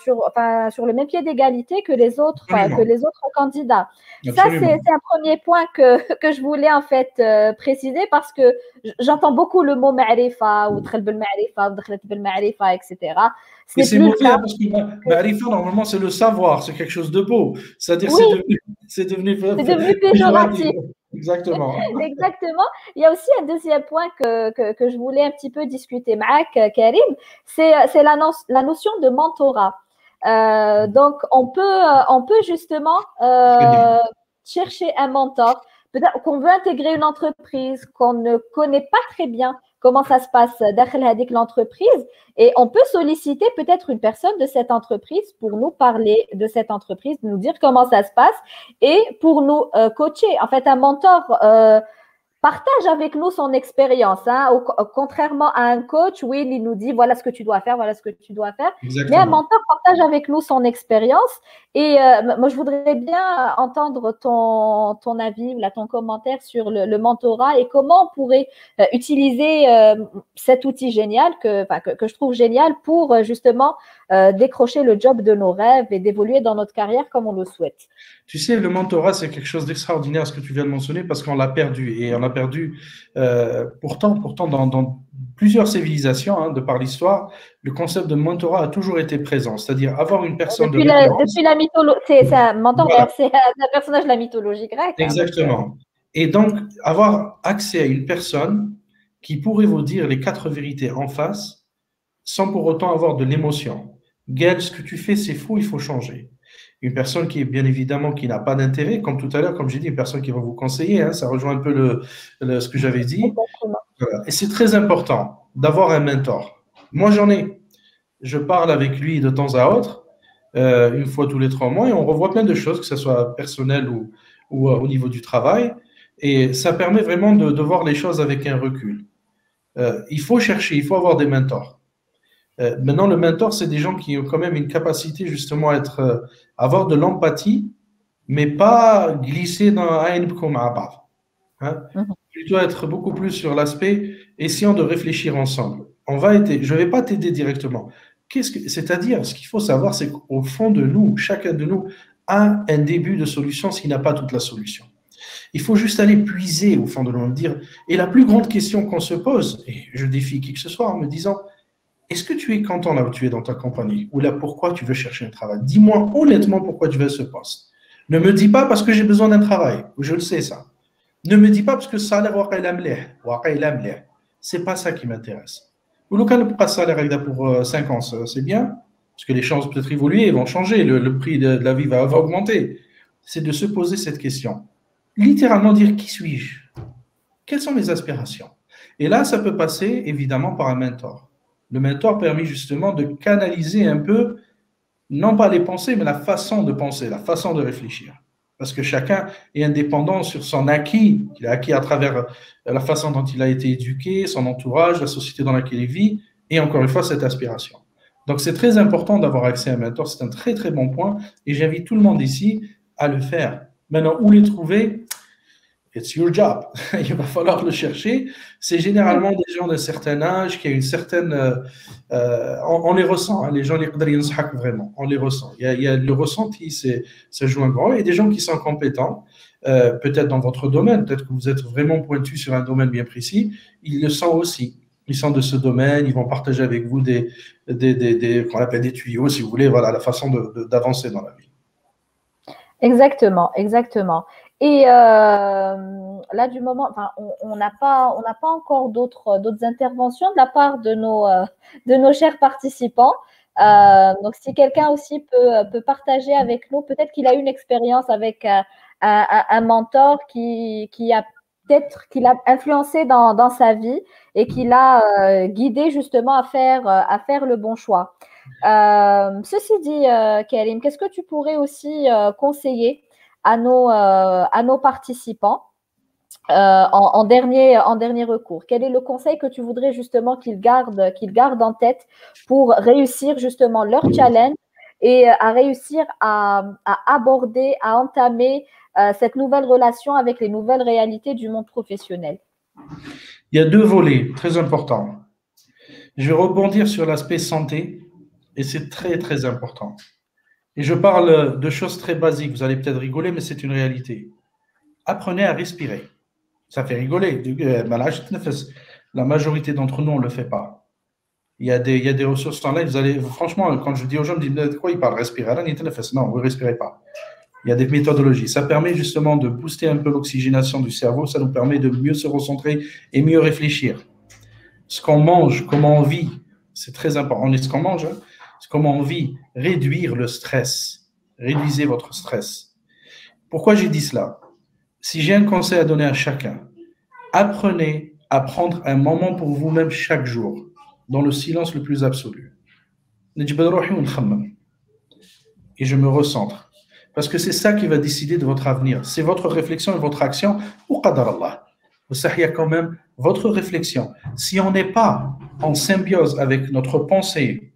sur le même pied d'égalité que absolument. les autres candidats. Ça, Absolument. c'est un premier point que je voulais en fait préciser parce que j'entends beaucoup le mot ma'rifa ou دخل بالمعرفة ou دخلت بالمعرفة, etc. Ce Et n'est c'est plus le mauvais, cas. hein, parce que Marifa, normalement, c'est le savoir, c'est quelque chose de beau. C'est-à-dire, Oui, c'est devenu c'est devenu péjoratif. péjoratif. Exactement. Exactement. Il y a aussi un deuxième point que je voulais un petit peu discuter avec Karim, c'est la notion de mentorat. Donc, on peut justement Très bien. chercher un mentor. Peut-être qu'on veut intégrer une entreprise, qu'on ne connaît pas très bien comment ça se passe dans l'entreprise, et on peut solliciter peut-être une personne de cette entreprise pour nous parler de cette entreprise, nous dire comment ça se passe et pour nous coacher. En fait, un mentor partage avec nous son expérience. Hein. Contrairement à un coach, oui, il nous dit voilà ce que tu dois faire, voilà ce que tu dois faire. Mais un Exactement. mentor partage avec nous son expérience. Et moi, je voudrais bien entendre ton avis, là, ton commentaire sur le mentorat et comment on pourrait utiliser cet outil génial que je trouve génial pour justement décrocher le job de nos rêves et d'évoluer dans notre carrière comme on le souhaite. Tu sais, le mentorat, c'est quelque chose d'extraordinaire, ce que tu viens de mentionner, parce qu'on l'a perdu. Et on l'a perdu, pourtant dans plusieurs civilisations, hein, de par l'histoire, le concept de mentorat a toujours été présent, c'est-à-dire avoir une personne de Depuis référence. la mythologie, c'est un mentor, Voilà, d'ailleurs, c'est un personnage de la mythologie grecque. Hein, donc, exactement. Et donc, avoir accès à une personne qui pourrait vous dire les quatre vérités en face, sans pour autant avoir de l'émotion. Gaël, ce que tu fais, c'est fou, il faut changer. Une personne qui est bien évidemment qui n'a pas d'intérêt, comme tout à l'heure, comme j'ai dit, une personne qui va vous conseiller, hein, ça rejoint un peu ce que j'avais dit. exactement. Voilà. Et c'est très important d'avoir un mentor. Moi, j'en ai. Je parle avec lui de temps à autre, une fois tous les 3 mois, et on revoit plein de choses, que ce soit personnel ou au niveau du travail. Et ça permet vraiment de voir les choses avec un recul. Il faut chercher, il faut avoir des mentors. Maintenant, le mentor, c'est des gens qui ont quand même une capacité justement à avoir de l'empathie, mais pas glisser dans un comme à hein. Mhm. Plutôt être beaucoup plus sur l'aspect essayant de réfléchir ensemble. Je ne vais pas t'aider directement. C'est-à-dire, ce qu'il faut savoir, c'est qu'au fond de nous, chacun de nous a un début de solution s'il n'a pas toute la solution. Il faut juste aller puiser au fond de nous, dire. Et la plus grande question qu'on se pose, et je défie qui que ce soit en me disant, est-ce que tu es content là où tu es dans ta compagnie? Ou là, pourquoi tu veux chercher un travail? Dis-moi honnêtement pourquoi tu veux ce poste. Ne me dis pas parce que j'ai besoin d'un travail. Je le sais, ça. Ne me dis pas parce que ça a l'air. C'est pas ça qui m'intéresse. Ou le cas de salaire pour 5 ans, c'est bien, parce que les chances peut-être évoluer, vont changer, le prix de la vie va augmenter. C'est de se poser cette question. Littéralement dire qui suis-je? Quelles sont mes aspirations? Et là, ça peut passer évidemment par un mentor. Le mentor permet justement de canaliser un peu, non pas les pensées, mais la façon de penser, la façon de réfléchir. Parce que chacun est indépendant sur son acquis, qu'il a acquis à travers la façon dont il a été éduqué, son entourage, la société dans laquelle il vit, et encore une fois, cette aspiration. Donc, c'est très important d'avoir accès à un mentor, c'est un très très bon point, et j'invite tout le monde ici à le faire. Maintenant, où les trouver? It's your job. Il va falloir le chercher. C'est généralement des gens d'un certain âge qui ont une certaine. On les ressent, hein, les gens, les vraiment, on les ressent. Il y a le ressenti, ça joue un grand. Et des gens qui sont compétents, peut-être dans votre domaine, peut-être que vous êtes vraiment pointu sur un domaine bien précis, ils le sentent aussi. Ils sont de ce domaine, ils vont partager avec vous qu'on appelle des tuyaux, si vous voulez, voilà, la façon d'avancer dans la vie. Exactement, exactement. Et là, du moment, enfin, on n'a pas encore d'autres interventions de la part de nos chers participants. Donc, si quelqu'un aussi peut partager avec nous, peut-être qu'il a eu une expérience avec un mentor qui a peut-être qui l'a influencé dans sa vie et qui l'a guidé justement à faire le bon choix. Ceci dit, Karim, qu'est-ce que tu pourrais aussi conseiller à nos participants en dernier recours? Quel est le conseil que tu voudrais justement qu'ils gardent en tête pour réussir justement leur challenge et à réussir à aborder, à entamer cette nouvelle relation avec les nouvelles réalités du monde professionnel? Il y a deux volets très importants. Je vais rebondir sur l'aspect santé et c'est très très important. Et je parle de choses très basiques. Vous allez peut-être rigoler, mais c'est une réalité. Apprenez à respirer. Ça fait rigoler. La majorité d'entre nous, on ne le fait pas. Il y a des ressources en ligne. Vous allez, franchement, quand je dis aux gens, ils me disent de quoi ils parlent, respirer. Non, vous ne respirez pas. Il y a des méthodologies. Ça permet justement de booster un peu l'oxygénation du cerveau. Ça nous permet de mieux se recentrer et mieux réfléchir. Ce qu'on mange, comment on vit, c'est très important. On est ce qu'on mange, hein. C'est comment on vit. Réduire le stress. Réduisez votre stress. Pourquoi j'ai dit cela? Si j'ai un conseil à donner à chacun, apprenez à prendre un moment pour vous-même chaque jour, dans le silence le plus absolu. Et je me recentre. Parce que c'est ça qui va décider de votre avenir. C'est votre réflexion et votre action. Ou qadar Allah. Il y a quand même votre réflexion. Si on n'est pas en symbiose avec notre pensée,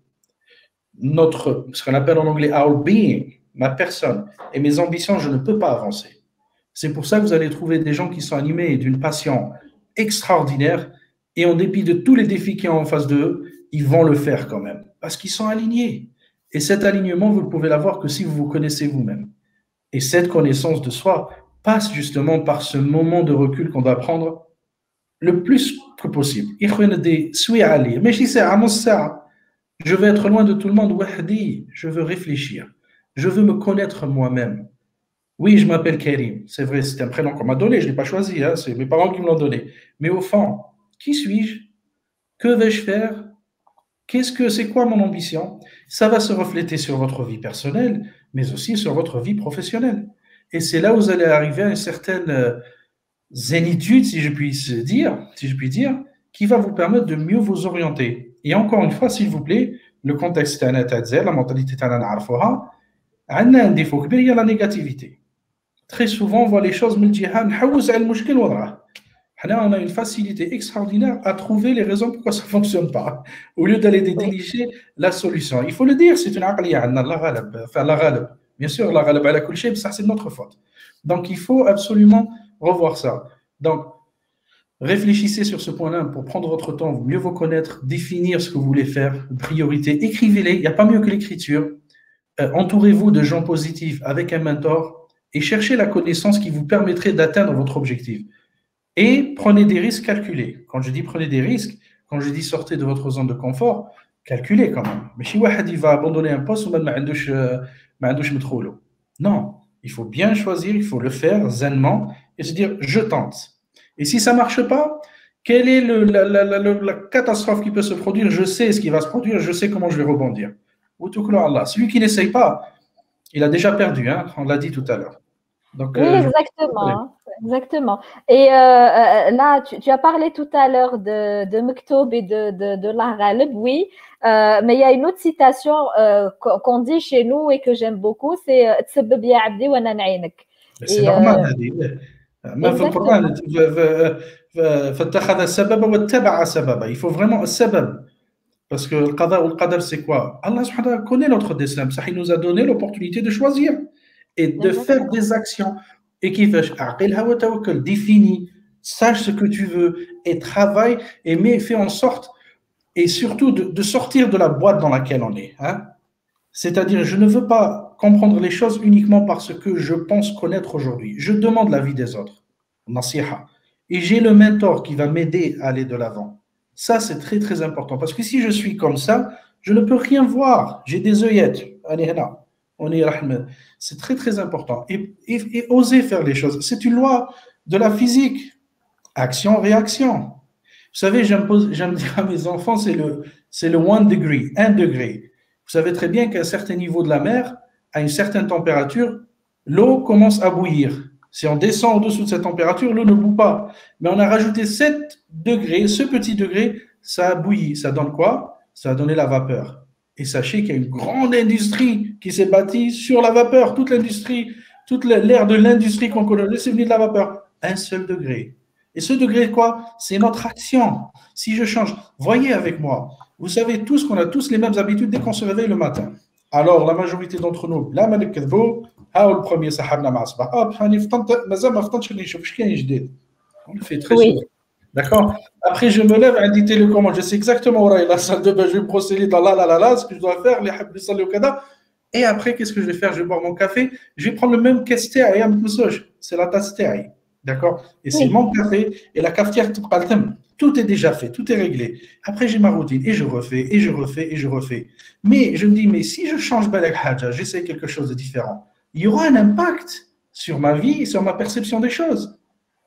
ce qu'on appelle en anglais our being, ma personne et mes ambitions, je ne peux pas avancer. C'est pour ça que vous allez trouver des gens qui sont animés d'une passion extraordinaire et en dépit de tous les défis qui sont en face d'eux, ils vont le faire quand même parce qu'ils sont alignés. Et cet alignement, vous ne pouvez l'avoir que si vous vous connaissez vous-même. Et cette connaissance de soi passe justement par ce moment de recul qu'on doit prendre le plus que possible. Je veux être loin de tout le monde. Je veux réfléchir. Je veux me connaître moi-même. Oui, je m'appelle Karim. C'est vrai, c'est un prénom qu'on m'a donné. Je ne l'ai pas choisi. Hein, c'est mes parents qui me l'ont donné. Mais au fond, qui suis-je? Que vais-je faire? C'est quoi mon ambition? Ça va se refléter sur votre vie personnelle, mais aussi sur votre vie professionnelle. Et c'est là où vous allez arriver à une certaine zénitude, si je puis dire, qui va vous permettre de mieux vous orienter. Et encore une fois, s'il vous plaît, le contexte est un état de la mentalité est un défaut كبير, il y a la négativité. Très souvent, on voit les choses on a une facilité extraordinaire à trouver les raisons pourquoi ça ne fonctionne pas. Au lieu d'aller dénicher la solution. Il faut le dire, c'est une aqliya, la ghalab. Bien sûr, la ghalab ala kul shay, ça c'est notre faute. Donc, il faut absolument revoir ça. Donc, réfléchissez sur ce point-là pour prendre votre temps, mieux vous connaître, définir ce que vous voulez faire, priorité, écrivez-les, il n'y a pas mieux que l'écriture. Entourez-vous de gens positifs avec un mentor et cherchez la connaissance qui vous permettrait d'atteindre votre objectif. Et prenez des risques calculés. Quand je dis prenez des risques, quand je dis sortez de votre zone de confort, calculez quand même. Mais si il va abandonner un poste ou même non, il faut bien choisir, il faut le faire zainement et se dire je tente. Et si ça ne marche pas, quelle est la catastrophe qui peut se produire? Je sais ce qui va se produire, je sais comment je vais rebondir. Celui qui n'essaye pas, il a déjà perdu, hein, on l'a dit tout à l'heure. Donc, oui, exactement. Et là, tu as parlé tout à l'heure de Mektoub et de la Ghalib, oui, mais il y a une autre citation qu'on dit chez nous et que j'aime beaucoup, c'est Tsebbeb ya abdi wa ana na'aynek. C'est normal, ما في القرآن فاتخذ السبب واتبع سببا. Il faut vraiment un sabab. Parce que le qada ou le qadar, c'est quoi? Allah subhanahu wa ta'ala connaît notre destin. Ça, il nous a donné l'opportunité de choisir et de faire des actions. Et qui fait définis, sache ce que tu veux et travaille et fais en sorte et surtout de sortir de la boîte dans laquelle on est. Hein? C'est-à-dire, je ne veux pas comprendre les choses uniquement parce que je pense connaître aujourd'hui. Je demande l'avis des autres. Nasiha. Et j'ai le mentor qui va m'aider à aller de l'avant. Ça, c'est très, très important. Parce que si je suis comme ça, je ne peux rien voir. J'ai des œillettes. C'est très, très important. Et oser faire les choses. C'est une loi de la physique. Action, réaction. Vous savez, j'aime dire à mes enfants, c'est le 1 degré, 1 degré. Vous savez très bien qu'à un certain niveau de la mer, à une certaine température, l'eau commence à bouillir. Si on descend au-dessous de cette température, l'eau ne bout pas. Mais on a rajouté 7 degrés, ce petit degré, ça a bouilli. Ça donne quoi? Ça a donné la vapeur. Et sachez qu'il y a une grande industrie qui s'est bâtie sur la vapeur. Toute l'industrie toute l'ère de l'industrie qu'on connaît, c'est venu de la vapeur. Un seul degré. Et ce degré, quoi? C'est notre action. Si je change, voyez avec moi, vous savez tous qu'on a tous les mêmes habitudes dès qu'on se réveille le matin. Alors, la majorité d'entre nous, là, le premier sahabna ma'asbah, hop, on le fait très souvent. D'accord? Après, je me lève, indiquer le comment. Je sais exactement où est la salle de bain. Je vais procéder dans ce que je dois faire, les habits salés au kada. Et après, qu'est-ce que je vais faire? Je vais boire mon café. Je vais prendre le même caisse-thé à Ayam Moussouj. C'est la tasse thé. D'accord? Et c'est mon café et la cafetière. Tout est déjà fait, tout est réglé. Après, j'ai ma routine et je refais, et je refais, et je refais. Mais je me dis, mais si je change Balak Haja, j'essaie quelque chose de différent, il y aura un impact sur ma vie et sur ma perception des choses.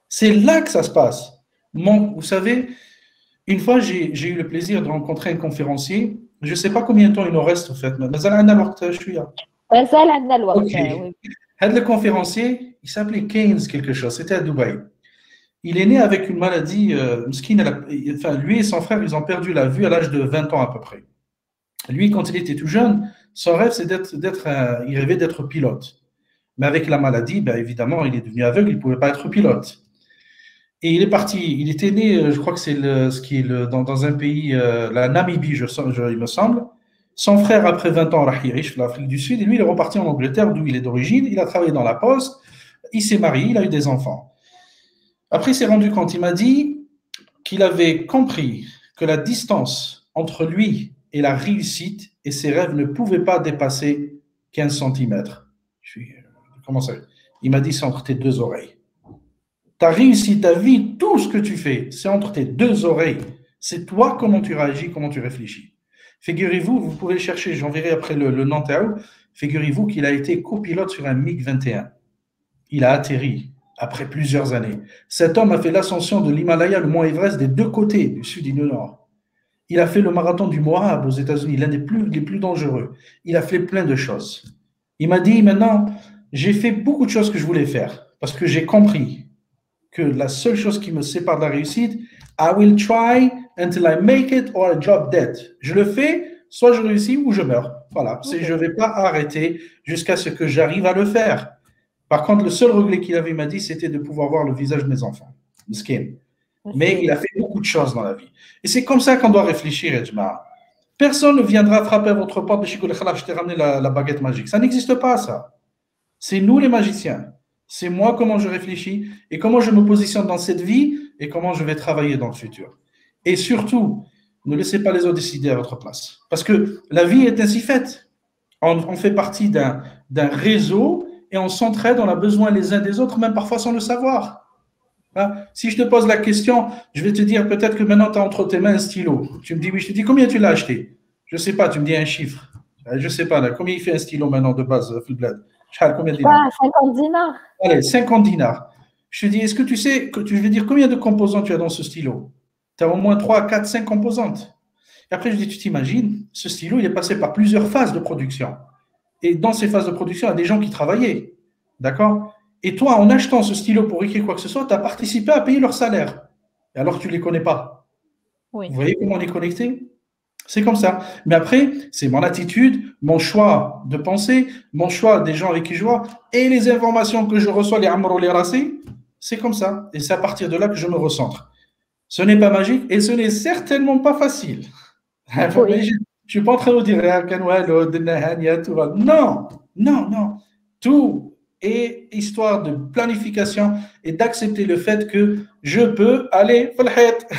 C'est là que ça se passe. Vous savez, une fois, j'ai eu le plaisir de rencontrer un conférencier. Je ne sais pas combien de temps il nous reste, en fait. Mais le conférencier, il s'appelait Keynes quelque chose. C'était à Dubaï. Il est né avec une maladie. Lui et son frère, ils ont perdu la vue à l'âge de 20 ans à peu près. Lui, quand il était tout jeune, son rêve, c'est il rêvait d'être pilote. Mais avec la maladie, ben, évidemment, il est devenu aveugle, il ne pouvait pas être pilote. Et il est parti, il était né, je crois que c'est dans un pays, la Namibie, il me semble. Son frère, après 20 ans, riche l'Afrique du Sud, et lui, il est reparti en Angleterre, d'où il est d'origine. Il a travaillé dans la poste, il s'est marié, il a eu des enfants. Après, il s'est rendu compte, il m'a dit qu'il avait compris que la distance entre lui et la réussite et ses rêves ne pouvait pas dépasser 15 cm. Comment ça? Il m'a dit, c'est entre tes deux oreilles. Ta réussite, ta vie, tout ce que tu fais, c'est entre tes deux oreilles. C'est toi comment tu réagis, comment tu réfléchis. Figurez-vous, vous pourrez chercher, j'enverrai après le nom Tao, figurez-vous qu'il a été copilote sur un MiG-21. Il a atterri après plusieurs années. Cet homme a fait l'ascension de l'Himalaya, le mont Everest, des deux côtés, du sud et du nord. Il a fait le marathon du Moab aux États-Unis, l'un des plus dangereux. Il a fait plein de choses. Il m'a dit, maintenant, j'ai fait beaucoup de choses que je voulais faire parce que j'ai compris que la seule chose qui me sépare de la réussite, I will try until I make it or I drop dead. Je le fais, soit je réussis ou je meurs. Voilà, je ne vais pas arrêter jusqu'à ce que j'arrive à le faire. Par contre, le seul regret qu'il avait, il m'a dit, c'était de pouvoir voir le visage de mes enfants. Mais il a fait beaucoup de choses dans la vie. Et c'est comme ça qu'on doit réfléchir, Edjma. Personne ne viendra frapper à votre porte, je t'ai ramené la baguette magique. Ça n'existe pas, ça. C'est nous les magiciens. C'est moi comment je réfléchis et comment je me positionne dans cette vie et comment je vais travailler dans le futur. Et surtout, ne laissez pas les autres décider à votre place. Parce que la vie est ainsi faite. On fait partie d'un réseau et on s'entraide, on a besoin les uns des autres, même parfois sans le savoir. Hein? Si je te pose la question, je vais te dire peut-être que maintenant tu as entre tes mains un stylo. Tu me dis oui, je te dis combien tu l'as acheté? Je ne sais pas, tu me dis un chiffre. Je ne sais pas, là, combien il fait un stylo maintenant de base, Fulblad? Combien de dinars? 50 dinars. Allez, 50 dinars. Je te dis, est-ce que tu sais, je vais dire combien de composants tu as dans ce stylo? Tu as au moins 3, 4, 5 composantes. Et après, je dis, tu t'imagines, ce stylo, il est passé par plusieurs phases de production. Et dans ces phases de production, il y a des gens qui travaillaient. D'accord? Et toi, en achetant ce stylo pour écrire quoi que ce soit, tu as participé à payer leur salaire. Et alors, tu ne les connais pas. Oui. Vous voyez comment on est connecté? C'est comme ça. Mais après, c'est mon attitude, mon choix de pensée, mon choix des gens avec qui je vois et les informations que je reçois, les amro, les racés, c'est comme ça. Et c'est à partir de là que je me recentre. Ce n'est pas magique et ce n'est certainement pas facile. Oui. Je ne suis pas en train de dire tout va. Non, non, non. Tout est histoire de planification et d'accepter le fait que je peux aller.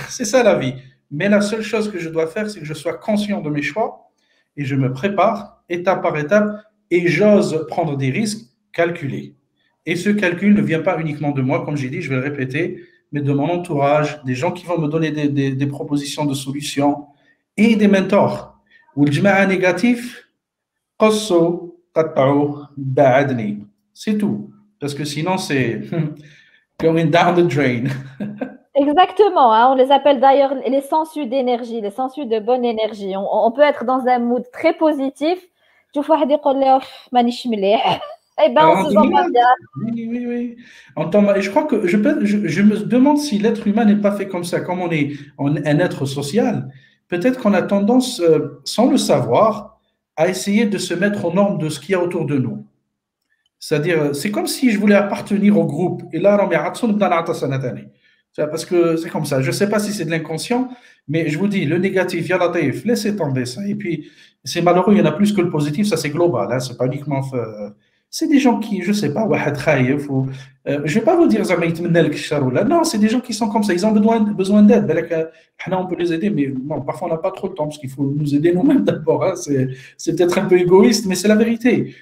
C'est ça la vie. Mais la seule chose que je dois faire, c'est que je sois conscient de mes choix et je me prépare étape par étape et j'ose prendre des risques calculés. Et ce calcul ne vient pas uniquement de moi, comme j'ai dit, je vais le répéter, mais de mon entourage, des gens qui vont me donner des propositions de solutions et des mentors. Ou le jma'a négatif, c'est tout. Parce que sinon, c'est going down the drain. Exactement, hein, on les appelle d'ailleurs les sensus d'énergie, les sensus de bonne énergie. On peut être dans un mood très positif. Et ben, on se sent pas bien. Oui. Et je crois que je me demande si l'être humain n'est pas fait comme ça. Comme on est un être social, peut-être qu'on a tendance, sans le savoir, à essayer de se mettre aux normes de ce qu'il y a autour de nous. C'est-à-dire, c'est comme si je voulais appartenir au groupe. Et là, parce que c'est comme ça. Je ne sais pas si c'est de l'inconscient, mais je vous dis, le négatif, il y a la taïf, laissez tomber ça. Et puis, c'est malheureux, il y en a plus que le positif, ça c'est global, hein, c'est pas uniquement. C'est des gens qui, je ne sais pas, واحد خايف je ne vais pas vous dire زعما يتمنى لك الشر ولا non, c'est des gens qui sont comme ça, ils ont besoin d'aide. بالك احنا on peut les aider, mais bon, parfois on n'a pas trop le temps parce qu'il faut nous aider nous-mêmes d'abord. Hein. C'est peut-être un peu égoïste, mais c'est la vérité.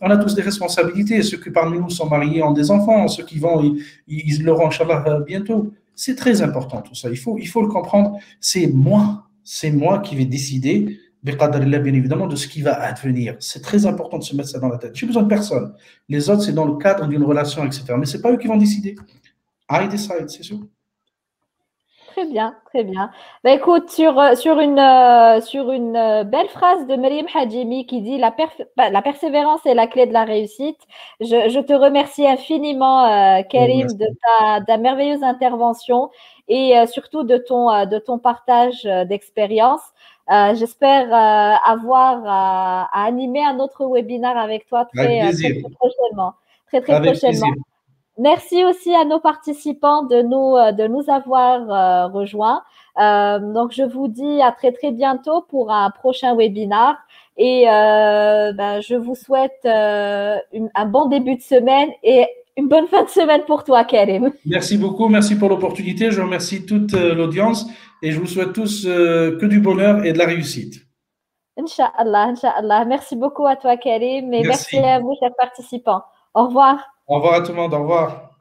On a tous des responsabilités. Ceux qui parmi nous sont mariés ont des enfants, ceux qui vont, ils l'auront, Inch'Allah, bientôt. C'est très important tout ça. Il faut le comprendre. C'est moi qui vais décider, biqadrillah, bien évidemment, de ce qui va advenir. C'est très important de se mettre ça dans la tête. J'ai besoin de personne. Les autres, c'est dans le cadre d'une relation, etc. Mais ce n'est pas eux qui vont décider. I decide, c'est sûr. Très bien, très bien. Bah, écoute, sur une belle phrase de Maryam Hadjimi qui dit la persévérance est la clé de la réussite. Je te remercie infiniment, Karim, de ta merveilleuse intervention et surtout de ton partage d'expérience. J'espère avoir à animer un autre webinaire avec toi très prochainement. Très Avec prochainement. plaisir. Merci aussi à nos participants de nous avoir rejoints. Donc, je vous dis à très bientôt pour un prochain webinaire. Et je vous souhaite un bon début de semaine et une bonne fin de semaine pour toi, Karim. Merci beaucoup, merci pour l'opportunité. Je remercie toute l'audience et je vous souhaite tous que du bonheur et de la réussite. Inch'Allah, Inch'Allah. Merci beaucoup à toi, Karim, et merci à vous, chers participants. Au revoir. Au revoir à tout le monde, au revoir.